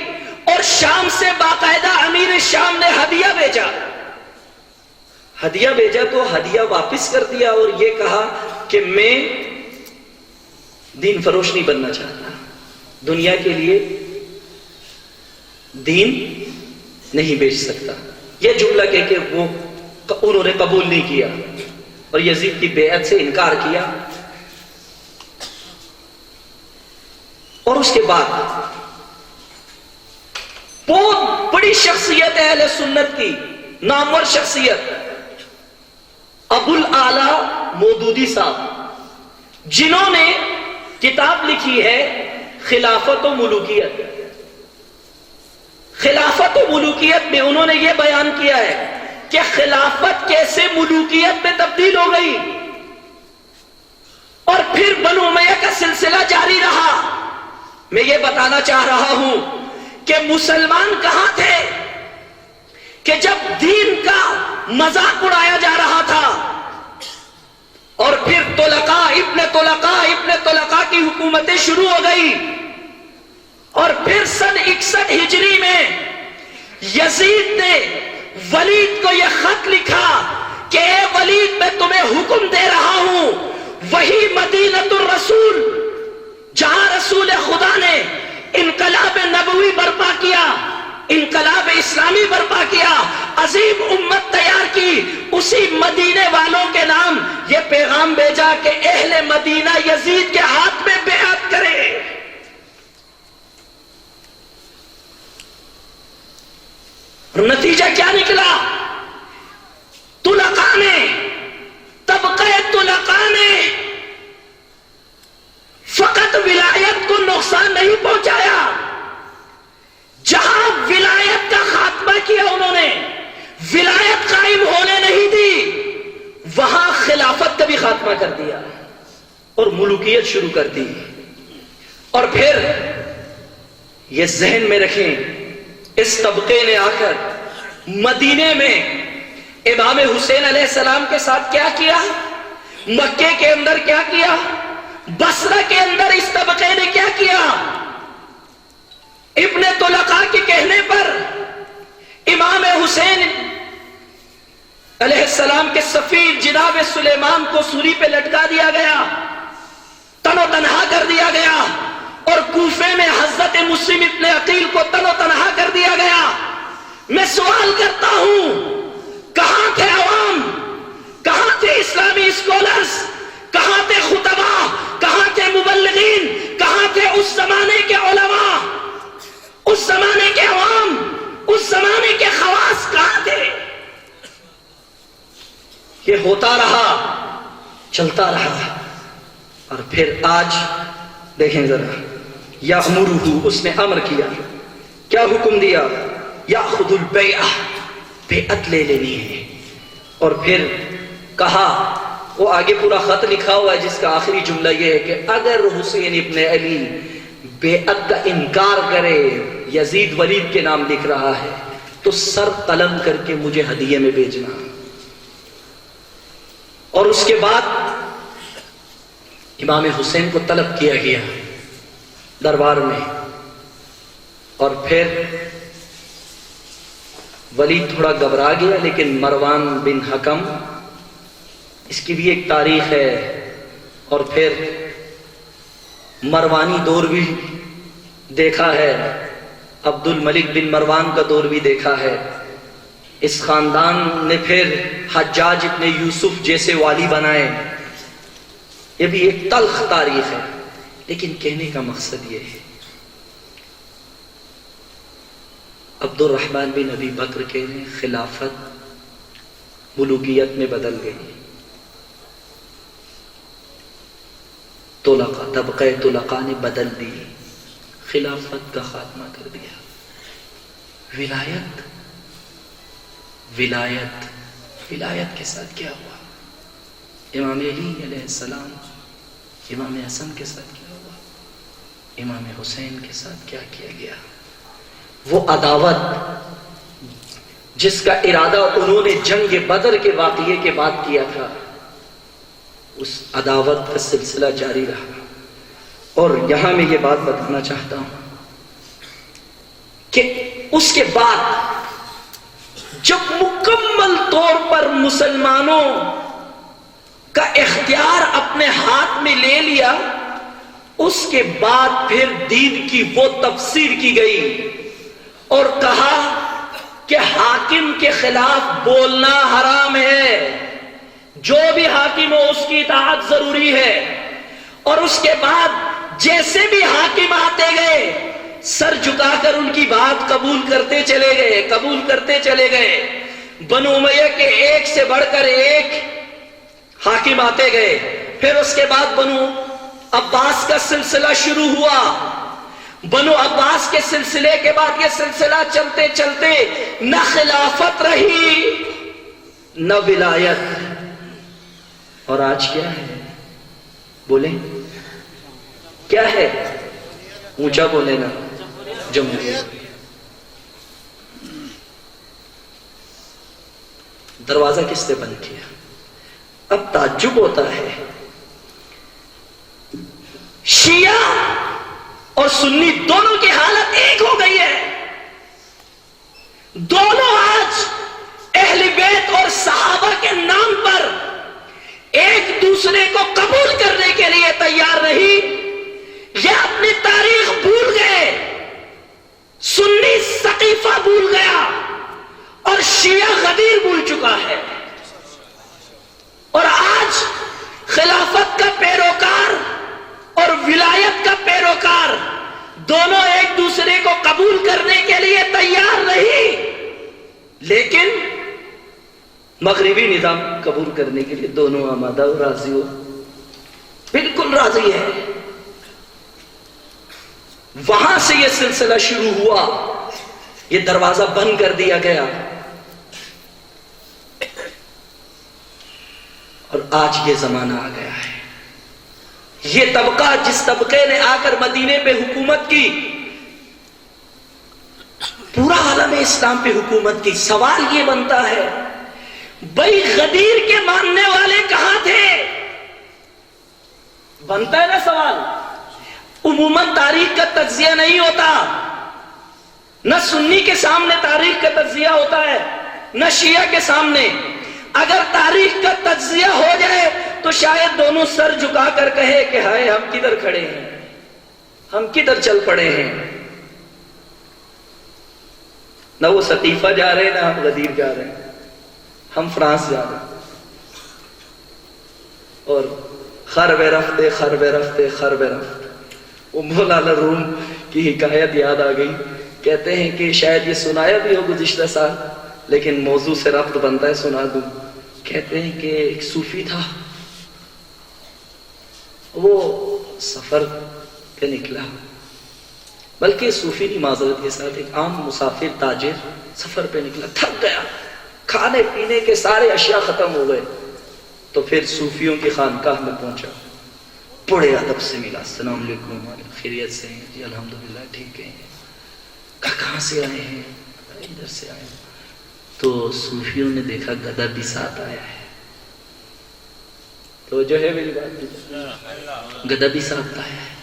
اور شام سے باقاعدہ امیر شام نے ہدیہ بھیجا، ہدیہ بھیجا تو ہدیہ واپس کر دیا اور یہ کہا کہ میں دین فروش نہیں بننا چاہتا، دنیا کے لیے دین نہیں بیچ سکتا. یہ جملہ کہہ کے وہ انہوں نے قبول نہیں کیا اور یزید کی بیعت سے انکار کیا. اور اس کے بعد بہت بڑی شخصیت ہے اہل سنت کی، نامور شخصیت، ابو الاعلی مودودی صاحب، جنہوں نے کتاب لکھی ہے خلافت و ملوکیت. خلافت و ملوکیت میں انہوں نے یہ بیان کیا ہے کہ خلافت کیسے ملوکیت میں تبدیل ہو گئی اور پھر بنو امیہ کا سلسلہ جاری رہا. میں یہ بتانا چاہ رہا ہوں کہ مسلمان کہاں تھے کہ جب دین کا مذاق اڑایا جا رہا تھا اور پھر ابن طلقاء کی حکومتیں شروع ہو گئی اور پھر سن 61 ہجری میں یزید نے ولید کو یہ خط لکھا کہ اے ولید میں تمہیں حکم دے رہا ہوں، وہی مدینۃ الرسول جہاں رسول خدا نے انقلاب نبوی برپا کیا، انقلاب اسلامی برپا کیا، عظیم امت تیار کی، اسی مدینے والوں کے نام یہ پیغام بھیجا کہ اہل مدینہ یزید کے ہاتھ میں بیعت کرے. نتیجہ کیا نکلا؟ طلقاء نے، طبقہ طلقاء نے فقط ولایت کو نقصان نہیں پہنچایا، جہاں ولایت کا خاتمہ کیا انہوں نے، ولایت قائم ہونے نہیں دی، وہاں خلافت کا بھی خاتمہ کر دیا اور ملوکیت شروع کر دی. اور پھر یہ ذہن میں رکھیں، اس طبقے نے آ کر مدینے میں امام حسین علیہ السلام کے ساتھ کیا کیا، مکے کے اندر کیا کیا، بصرہ کے اندر اس طبقے نے کیا کیا. ابن طلقاء کے کہنے پر امام حسین علیہ السلام کے سفیر جناب سلیمان کو سولی پہ لٹکا دیا گیا، تن و تنہا کر دیا گیا، اور کوفے میں حضرت مسلم ابن عقیل کو تن و تنہا کر دیا گیا. میں سوال کرتا ہوں، کہاں تھے عوام، کہاں تھے اسلامی اسکالرز، کہاں تھے خطبہ، کہاں تھے مبلغین، کہاں تھے اس زمانے کے علماء، اس زمانے کے عوام، اس زمانے کے خواص کہاں تھے؟ یہ ہوتا رہا، چلتا رہا. اور پھر آج دیکھیں ذرا، یأمرہ، اس نے امر کیا، کیا حکم دیا، یاخذ البیعہ، بیعت لے لینی ہے. اور پھر کہا، وہ آگے پورا خط لکھا ہوا ہے جس کا آخری جملہ یہ ہے کہ اگر حسین ابن علی بیعت کا انکار کرے، یزید ولید کے نام لکھ رہا ہے، تو سر قلم کر کے مجھے ہدیے میں بھیجنا. اور اس کے بعد امام حسین کو طلب کیا گیا دربار میں، اور پھر ولید تھوڑا گھبرا گیا، لیکن مروان بن حکم، اس کی بھی ایک تاریخ ہے، اور پھر مروانی دور بھی دیکھا ہے، عبد الملک بن مروان کا دور بھی دیکھا ہے. اس خاندان نے پھر حجاج ابن یوسف جیسے والی بنائے. یہ بھی ایک تلخ تاریخ ہے، لیکن کہنے کا مقصد یہ ہے، عبد الرحمن بن ابی بکر کے خلافت ملوکیت میں بدل گئی. طبقہ طلقاء نے بدل دی، خلافت کا خاتمہ کر دیا. ولایت کے ساتھ کیا ہوا؟ امام علی علیہ السلام، امام حسن کے ساتھ کیا ہوا؟ امام حسین کے ساتھ کیا کیا گیا؟ وہ عداوت جس کا ارادہ انہوں نے جنگ بدر کے واقعے کے بعد کیا تھا، اس عداوت کا سلسلہ جاری رہا. اور یہاں میں یہ بات بتانا چاہتا ہوں کہ اس کے بعد جب مکمل طور پر مسلمانوں کا اختیار اپنے ہاتھ میں لے لیا، اس کے بعد پھر دین کی وہ تفسیر کی گئی اور کہا کہ حاکم کے خلاف بولنا حرام ہے، جو بھی حاکم ہو اس کی اطاعت ضروری ہے۔ اور اس کے بعد جیسے بھی حاکم آتے گئے سر جھکا کر ان کی بات قبول کرتے چلے گئے۔ بنو امیہ کے ایک سے بڑھ کر ایک حاکم آتے گئے، پھر اس کے بعد بنو عباس کا سلسلہ شروع ہوا۔ بنو عباس کے سلسلے کے بعد یہ سلسلہ چلتے چلتے نہ خلافت رہی نہ ولایت، اور آج کیا ہے؟ بولیں کیا ہے؟ اونچا بولے نا، جمہوریت۔ دروازہ کس نے بند کیا؟ اب تعجب ہوتا ہے، شیعہ اور سنی دونوں کی حالت ایک ہو گئی ہے۔ دونوں آج اہل بیت اور صحابہ کے نام پر ایک دوسرے کو قبول کرنے کے لیے تیار نہیں، یہ اپنی تاریخ بھول گئے۔ سنی سقیفہ بھول گیا اور شیعہ غدیر بھول چکا ہے، اور آج خلافت کا پیروکار اور ولایت کا پیروکار دونوں ایک دوسرے کو قبول کرنے کے لیے تیار نہیں، لیکن مغربی نظام قبول کرنے کے لیے دونوں آمادہ اور راضی ہو، بالکل راضی ہے۔ وہاں سے یہ سلسلہ شروع ہوا، یہ دروازہ بند کر دیا گیا، اور آج یہ زمانہ آ گیا ہے۔ یہ طبقہ جس طبقے نے آ کر مدینے پہ حکومت کی، پورا عالم اسلام پہ حکومت کی، سوال یہ بنتا ہے بھئی غدیر کے ماننے والے کہاں تھے؟ بنتا ہے نا سوال۔ عموماً تاریخ کا تجزیہ نہیں ہوتا، نہ سنی کے سامنے تاریخ کا تجزیہ ہوتا ہے نہ شیعہ کے سامنے۔ اگر تاریخ کا تجزیہ ہو جائے تو شاید دونوں سر جھکا کر کہے کہ ہائے ہم کدھر کھڑے ہیں، ہم کدھر چل پڑے ہیں۔ نہ وہ سقیفہ جا رہے نہ ہم غدیر جا رہے ہیں، ہم فرانس جا رہے ہیں، اور خرب رفت وہ مولانا روم کی حکایت یاد آ گئی۔ کہتے ہیں کہ شاید یہ سنایا بھی ہو گزشتہ سال، لیکن موضوع سے ربط بنتا ہے، سنا دوں۔ کہتے ہیں کہ ایک صوفی تھا، وہ سفر پہ نکلا، بلکہ صوفی کی معذرت کے ساتھ ایک عام مسافر تاجر سفر پہ نکلا، تھک گیا، کھانے پینے کے سارے اشیاء ختم ہو گئے، تو پھر صوفیوں کی خانقاہ میں پہنچا، بڑے ادب سے ملا، السلام علیکم، خیریت سے ہیں جی؟ الحمدللہ ٹھیک ہیں۔ کہاں سے آئے ہیں؟ ادھر سے آئے ہیں۔ تو صوفیوں نے دیکھا گدھا بھی ساتھ آیا ہے، تو جو ہے میری بات، گدھا بھی ساتھ آیا ہے،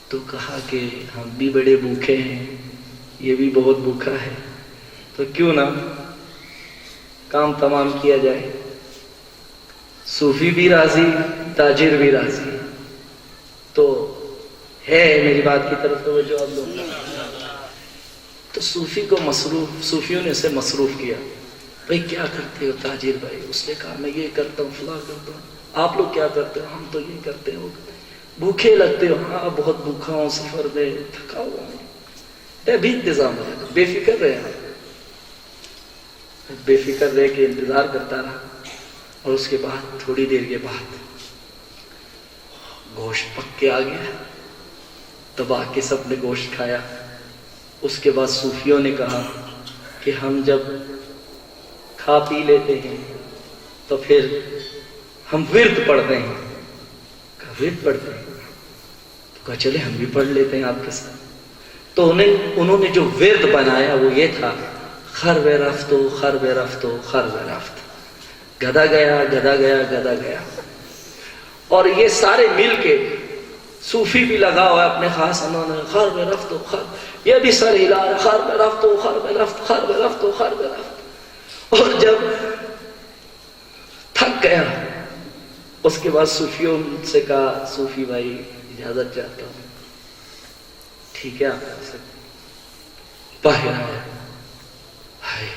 تو کہا کہ ہم بھی بڑے بھوکے ہیں، یہ بھی بہت بھوکا ہے، تو کیوں نہ کام تمام کیا جائے۔ صوفی بھی راضی، تاجر بھی راضی، تو ہے میری بات کی طرف توجہ آپ لوگ۔ تو صوفی کو صوفیوں نے اسے مصروف کیا، بھائی کیا کرتے ہو تاجر بھائی؟ اس نے کہا میں یہ کرتا ہوں، فلاں کرتا ہوں۔ آپ لوگ کیا کرتے ہو؟ ہم تو یہ کرتے ہو۔ بھوکے لگتے ہو؟ ہاں بہت بھوکا ہوں، سفر میں تھکا ہوا ہوں۔ بھی انتظام ہے، بے فکر رہے ہیں، بے فکر رہ کے انتظار کرتا رہا، اور اس کے بعد تھوڑی دیر کے بعد گوشت پک کے آ گیا، تب آ کے سب نے گوشت کھایا۔ اس کے بعد صوفیوں نے کہا کہ ہم جب کھا پی لیتے ہیں تو پھر ہم ورد پڑھتے ہیں۔ کہا ورد پڑھتے ہیں؟ تو کہا چلے ہم بھی پڑھ لیتے ہیں آپ کے ساتھ۔ تو انہوں نے جو ورد بنایا وہ یہ تھا، خرب رفتو خرب رفتو خرب رفت، گدھا گیا گدھا گیا گدھا گیا۔ اور یہ سارے مل کے، صوفی بھی لگا ہوا ہے اپنے خاص انہوں نے خرب رفتو خرب، یہ بھی سر ہلا رہا، خرب رفتو خرب رفت خرب رفتو خرب رفت۔ اور جب تھک گیا اس کے بعد صوفیوں سے کہا صوفی بھائی اجازت چاہتا ہوں. ٹھیک ہے آپ کر سکتے. باہر آیا, ہائے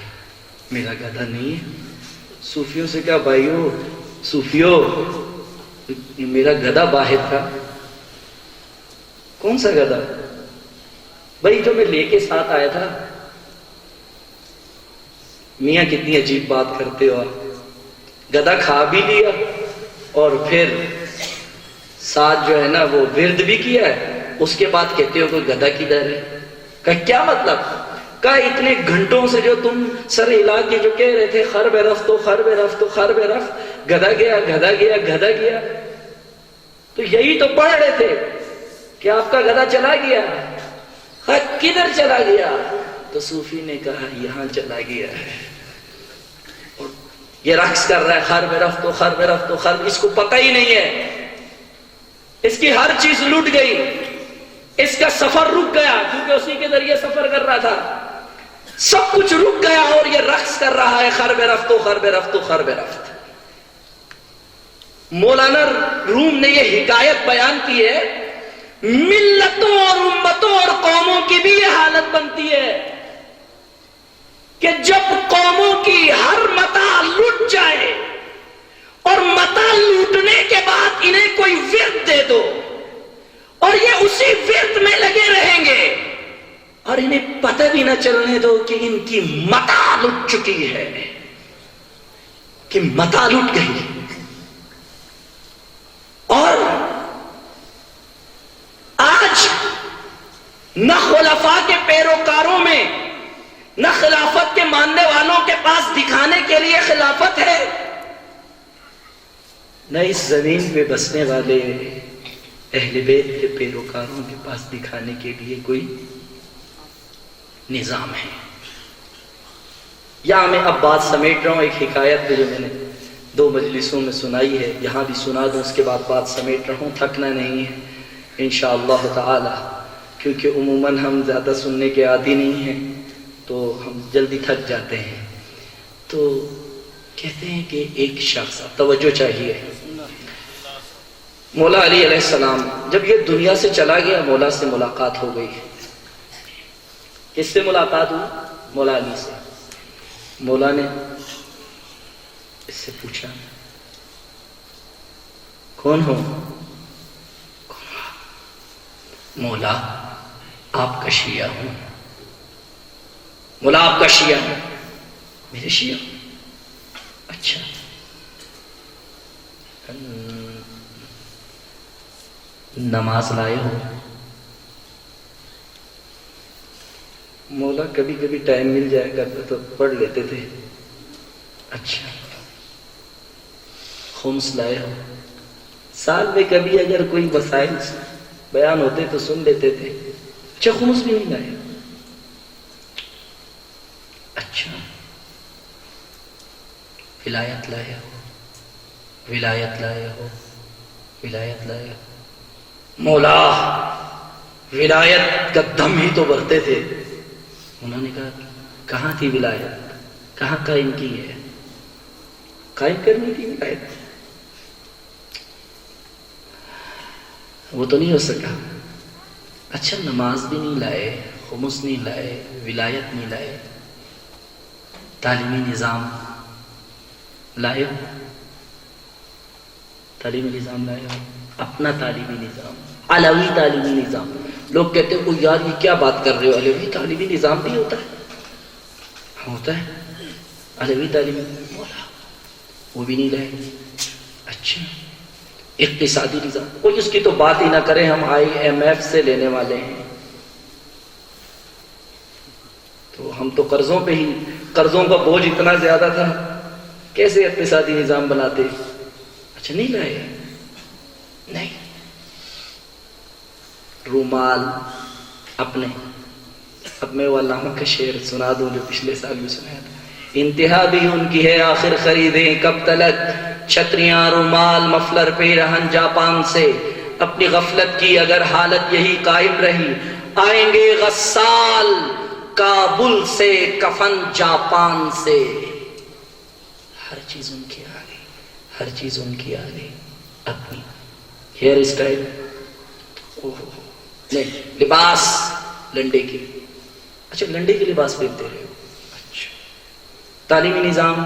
میرا گدھا نہیں ہے. صوفیوں سے کہا بھائیو صوفیوں میرا گدھا باہر تھا. کون سا گدھا؟ بھائی جو میں لے کے ساتھ آیا تھا. میاں کتنی عجیب بات کرتے ہو آپ. گدھا کھا بھی لیا اور پھر ساتھ جو ہے نا وہ ورد بھی کیا ہے, اس کے بعد کہتے ہو کہ گدھا کدھر ہے. کہا کیا مطلب؟ کہا اتنے گھنٹوں سے جو تم سر ہلا کے جو کہہ رہے تھے خر بے رفت و خر بے رفت و خر بے رفت, گدھا گیا گدھا گیا گدھا گیا, تو یہی تو پڑھ رہے تھے کہ آپ کا گدھا چلا گیا. کدھر چلا گیا؟ تو صوفی نے کہا یہاں چلا گیا ہے. اور یہ رقص کر رہا ہے خر بے رفت و خر بے رفت و خر, اس کو پتہ ہی نہیں ہے, اس کی ہر چیز لٹ گئی, اس کا سفر رک گیا کیونکہ اسی کے ذریعے سفر کر رہا تھا. سب کچھ رک گیا اور یہ رقص کر رہا ہے خر بے رفت و خر بے رفت و خر بے رفت. مولانا روم نے یہ حکایت بیان کی ہے, ملتوں اور امتوں اور قوموں کی بھی یہ حالت بنتی ہے کہ جب قوموں کی ہر متاع لٹ جائے اور متاع لوٹنے کے بعد انہیں کوئی ورد دے دو اور یہ اسی ورد میں لگے رہیں گے اور انہیں پتہ بھی نہ چلنے دو کہ ان کی متاع لٹ چکی ہے, کہ متاع لٹ گئی. اور آج نہ خلفاء کے پیروکاروں میں نہ خلافت کے ماننے والوں کے پاس دکھانے کے لیے خلافت ہے, نہ اس زمین پہ بسنے والے اہل بیت کے پیروکاروں کے پاس دکھانے کے لیے کوئی نظام ہے. یہاں میں اب بات سمیٹ رہا ہوں ایک حکایت پہ جو میں نے 2 مجلسوں میں سنائی ہے, یہاں بھی سنا دوں, اس کے بعد بات سمیٹ رہا ہوں. تھکنا نہیں ہے انشاءاللہ تعالی, کیونکہ عموماً ہم زیادہ سننے کے عادی نہیں ہیں تو ہم جلدی تھک جاتے ہیں. تو کہتے ہیں کہ ایک شخص, توجہ چاہیے, مولا علی علیہ السلام جب یہ دنیا سے چلا گیا مولا سے ملاقات ہو گئی. کس سے ملاقات ہوئی؟ مولا علی سے. مولا نے اس سے پوچھا کون ہو؟ مولا آپ کا شیعہ ہوں. مولا آپ کا شیعہ ہوں. میرے شیعہ؟ اچھا. نماز لائے ہو؟ مولا کبھی کبھی ٹائم مل جائے کرتا تو پڑھ لیتے تھے. اچھا. خمس لائے ہو؟ سال میں کبھی اگر کوئی مسائل بیان ہوتے تو سن لیتے تھے. اچھا خمس بھی نہیں لائے؟ اچھا. ولایت لائے ہو؟ ولایت لائے ہو؟ ولایت لائے ہو؟ مولا ولایت کا دم ہی تو بھرتے تھے. انہوں نے کہا کہاں تھی ولایت؟ کہاں قائم کی ہے؟ قائم کرنی تھی ولایت, وہ تو نہیں ہو سکا. اچھا نماز بھی نہیں لائے, خمس نہیں لائے, ولایت نہیں لائے, تعلیمی نظام لائے ہو؟ تعلیمی نظام لائے ہو؟ اپنا تعلیمی نظام, علوی تعلیمی نظام. لوگ کہتے ہیں یار یہ کیا بات کر رہے ہو, علوی تعلیمی نظام بھی ہوتا ہے؟ ہوتا ہے علوی تعلیمی, مولا وہ بھی نہیں لائے. اچھا. اقتصادی نظام, کوئی اس کی تو بات ہی نہ کریں, ہم IMF سے لینے والے ہیں تو ہم تو قرضوں پہ ہی, قرضوں کا بوجھ اتنا زیادہ تھا کیسے اقتصادی نظام بناتے. اچھا نہیں لائے؟ نہیں. رومال اپنے, اب میں وہ علامہ کا شعر سنا دوں جو پچھلے سال بھی سنایا تھا. انتہا بھی ان کی ہے آخر خریدیں کب تلک, چھتریاں رومال مفلر پیرہن جاپان سے. اپنی غفلت کی اگر حالت یہی قائم رہی, آئیں گے غسال کابل سے کفن جاپان سے. ہر چیز ان کی آ گئی، ہر چیز ان کی آ گئی، اپنی ہیئر اسٹائل، نہیں لباس لنڈے کی، اچھا لنڈے کے لباس پہنتے رہے ہو، اچھا تعلیمی نظام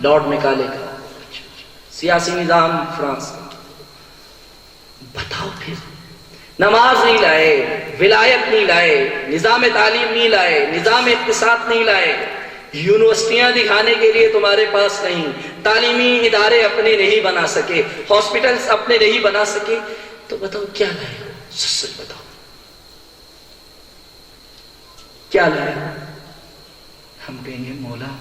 لارڈ میکالے کا، اچھا سیاسی نظام فرانس کا، بتاؤ پھر نماز نہیں لائے، ولایت نہیں لائے، نظام تعلیم نہیں لائے، نظام اقتصاد نہیں لائے، یونیورسٹیاں دکھانے کے لیے تمہارے پاس نہیں، تعلیمی ادارے اپنے نہیں بنا سکے، ہاسپٹلز اپنے نہیں بنا سکے، تو بتاؤ کیا لائے ہو؟ سچ بتاؤ کیا لائے ہو؟ ہم کہیں گے مولا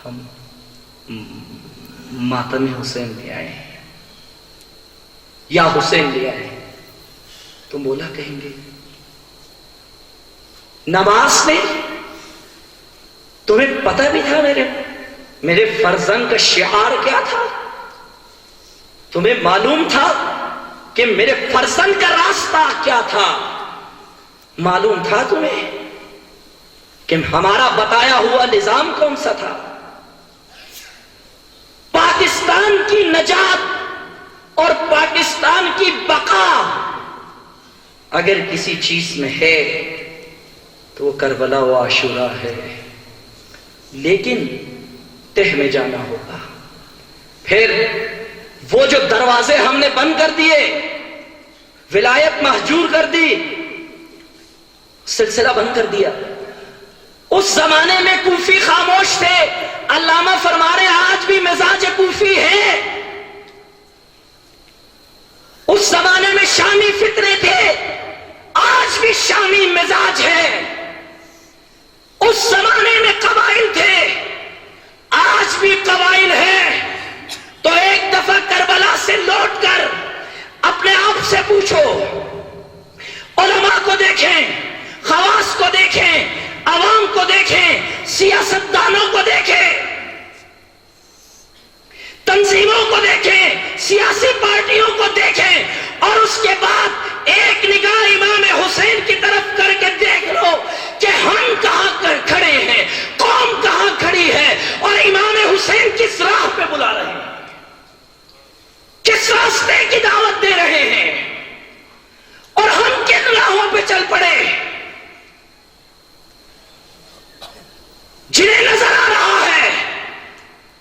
ہم ماتم حسین لے آئے ہیں یا حسین لے آئے ہیں، تو مولا کہیں گے نماز نے تمہیں پتہ بھی تھا میرے فرزند کا شعار کیا تھا؟ تمہیں معلوم تھا کہ میرے فرزند کا راستہ کیا تھا؟ معلوم تھا تمہیں کہ ہمارا بتایا ہوا نظام کون سا تھا؟ پاکستان کی نجات اور پاکستان کی بقا اگر کسی چیز میں ہے تو وہ کربلا و عاشورہ ہے، لیکن تہ میں جانا ہوگا۔ پھر وہ جو دروازے ہم نے بند کر دیے، ولایت محجور کر دی، سلسلہ بند کر دیا، اس زمانے میں کوفی خاموش تھے، علامہ فرما رہے آج بھی مزاج کوفی ہے، اس زمانے میں شامی فتنے تھے، آج بھی شامی مزاج ہے، اس زمانے میں قبائل تھے، آج بھی قبائل ہے۔ تو ایک دفعہ کربلا سے لوٹ کر اپنے آپ سے پوچھو، علماء کو دیکھیں، خواص کو دیکھیں، عوام کو دیکھیں، سیاستدانوں کو دیکھیں، تنظیموں کو دیکھیں، سیاسی پارٹیوں کو دیکھیں، اور اس کے بعد ایک نگاہ امام حسین کی طرف کر کے دیکھ لو کہ ہم کہاں کھڑے ہیں، قوم کہاں کھڑی ہے، اور امام حسین کس راہ پہ بلا رہے ہیں، کس راستے کی دعوت دے رہے ہیں، اور ہم کن راہوں پہ چل پڑے جنہیں نظر آ رہا ہے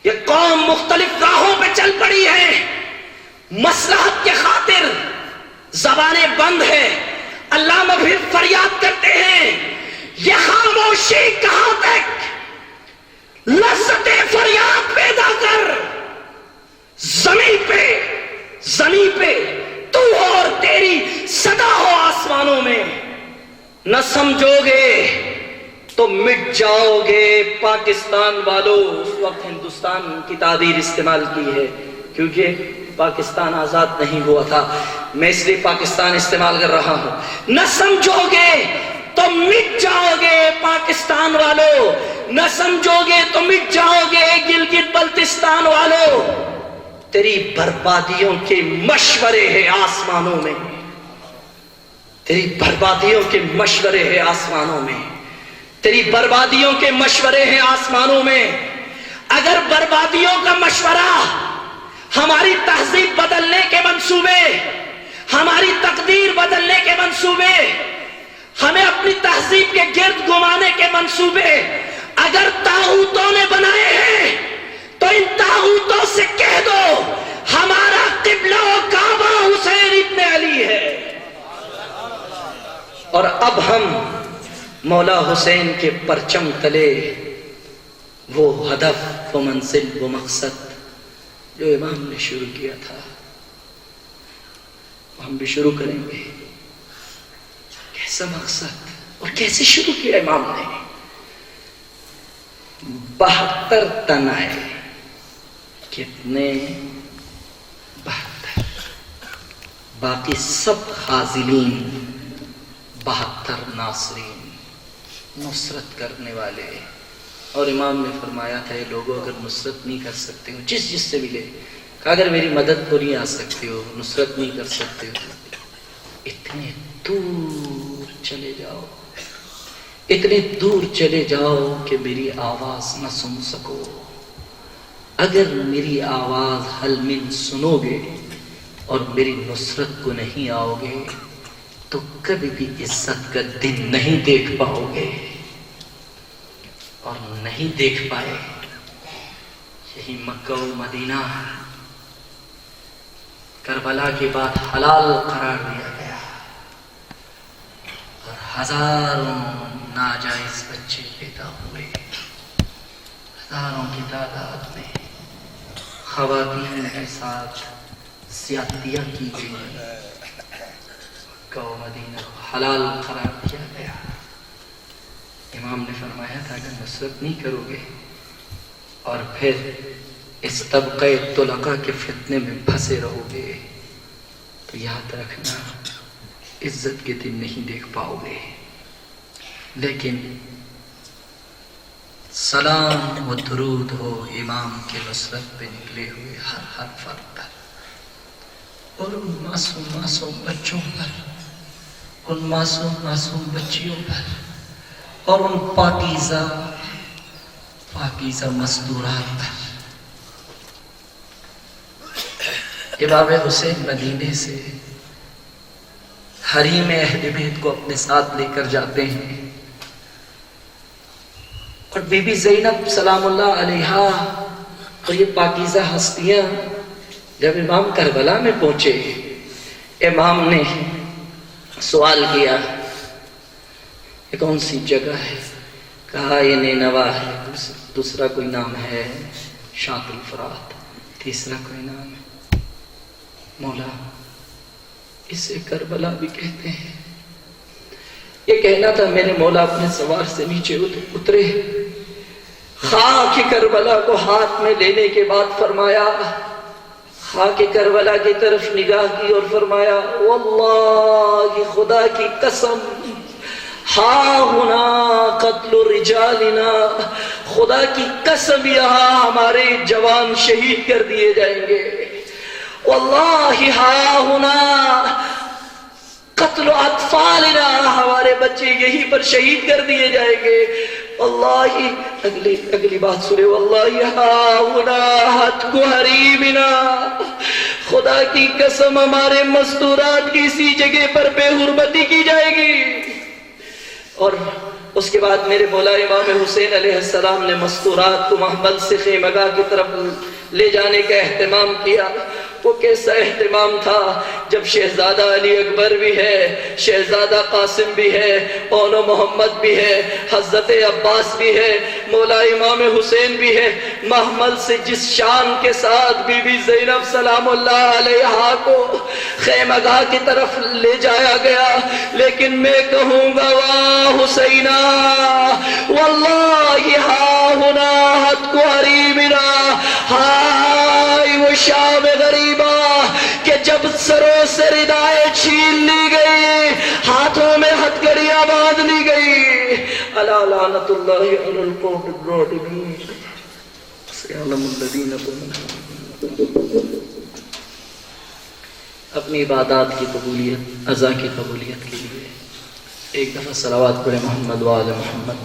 یہ قوم مختلف راہوں پہ چل پڑی ہے، مصلحت کے خاطر زبانیں بند ہے۔ علامہ پھر فریاد کرتے ہیں یہ خاموشی کہاں تک، لذت فریاد پیدا کر، زمین پہ تو اور تیری صدا ہو آسمانوں میں، نہ سمجھو گے تو مٹ جاؤ گے پاکستان والو۔ اس وقت ہندوستان کی تعبیر استعمال کی ہے کیونکہ پاکستان آزاد نہیں ہوا تھا، میں اس لیے پاکستان استعمال کر رہا ہوں۔ نہ سمجھو گے تو مٹ جاؤ گے پاکستان والو، نہ سمجھو گے تو مٹ جاؤ گے گلگت بلتستان والو، تیری بربادیوں کے مشورے ہیں آسمانوں میں، تیری بربادیوں کے مشورے ہیں آسمانوں میں، تیری بربادیوں کے مشورے ہیں آسمانوں میں۔ اگر بربادیوں کا مشورہ ہماری تہذیب بدلنے کے منصوبے، ہماری تقدیر بدلنے کے منصوبے، ہمیں اپنی تہذیب کے گرد گھمانے کے منصوبے اگر طاغوتوں نے بنائے ہیں تو ان طاغوتوں سے کہہ دو ہمارا قبلہ و کعبہ حسین ابن علی ہے، اور اب ہم مولا حسین کے پرچم تلے وہ ہدف و منزل و مقصد جو امام نے شروع کیا تھا ہم بھی شروع کریں گے۔ کیسا مقصد اور کیسے شروع کیا امام نے؟ 72 تن آئے، کتنے؟ 72، باقی سب خاذلین، 72 ناصرین، نصرت کرنے والے۔ اور امام نے فرمایا تھا یہ لوگوں اگر نصرت نہیں کر سکتے ہو، جس سے ملے، کہ اگر میری مدد کو نہیں آ سکتے ہو، نصرت نہیں کر سکتے ہو، اتنے دور چلے جاؤ، اتنے دور چلے جاؤ کہ میری آواز نہ سن سکو. اگر میری آواز حلمن سنو گے اور میری نصرت کو نہیں آؤ گے تو کبھی بھی عزت کا دن نہیں دیکھ پاؤ گے. اور نہیں دیکھ پائے. یہی مکہ و مدینہ کربلا کے بعد حلال قرار دیا گیا اور ہزاروں ناجائز بچے پیدا ہوئے. ہزاروں کی تعداد میں خواتین کے ساتھ زیادتیاں کی گئی. مکہ و مدینہ کو حلال قرار دیا گیا. امام نے فرمایا تھا اگر نصرت نہیں کرو گے اور پھر اس طبقہ طلقاء کے فتنے میں پھنسے رہو گے تو یاد رکھنا عزت کے دن نہیں دیکھ پاؤ گے. لیکن سلام و درود ہو امام کے نصرت پہ نکلے ہوئے ہر فرد پر اور ان معصوم بچوں پر, ان معصوم بچیوں پر اور ان پاکیزہ مستورات پر. امام حسین مدینے سے حریم اہل بیت کو اپنے ساتھ لے کر جاتے ہیں اور بی بی زینب سلام اللہ علیہا اور یہ پاکیزہ ہستیاں جب امام کربلا میں پہنچے, امام نے سوال کیا یہ کون سی جگہ ہے؟ کہا یہ نینوا ہے. دوسرا کوئی نام ہے شاط الفرات, تیسرا کوئی نام ہے مولا. اسے کربلا بھی کہتے ہیں. یہ کہنا تھا میرے مولا اپنے سوار سے نیچے اترے, خاک کربلا کو ہاتھ میں لینے کے بعد فرمایا, خاک کربلا کی طرف نگاہ کی اور فرمایا واللہ خدا کی قسم ہاں ہونا قتل رجالنا, خدا کی قسم یہاں ہمارے جوان شہید کر دیے جائیں گے. واللہ ہاں ہونا قتل اطفالنا, ہمارے بچے یہیں پر شہید کر دیے جائیں گے. واللہ اگلی بات سنے, واللہ ہاں ہونا حتک حریمنا, خدا کی قسم ہمارے مستورات کی اسی جگہ پر بے حرمتی کی جائے گی. اور اس کے بعد میرے مولا امام حسین علیہ السلام نے مستورات کو محمل سے خیمگاہ کی طرف لے جانے کا اہتمام کیا. وہ کیسا اہتمام تھا جب شہزادہ علی اکبر بھی ہے, شہزادہ قاسم بھی ہے, اونو محمد بھی ہے, حضرت عباس بھی ہے, مولا امام حسین بھی ہے. محمل سے جس شان کے ساتھ بی بی زینب سلام اللہ علیہا کو خیمگاہ کی طرف لے جایا گیا, لیکن میں کہوں گا واہ حسینہ واللہ ہاں ہونا حد کو حریمنا, ہائے وہ شام غریبہ کہ جب سروں سے ردائیں چھین لی گئی, ہاتھوں میں ہتھکڑیاں باندھ لی گئی. الا لعنت اللہ علی القوم الظالمین سیعلم الذین ظلموا. اپنی عبادات کی قبولیت, عزا کی قبولیت کے لیے ایک دفعہ صلوات پڑھے محمد و آل محمد.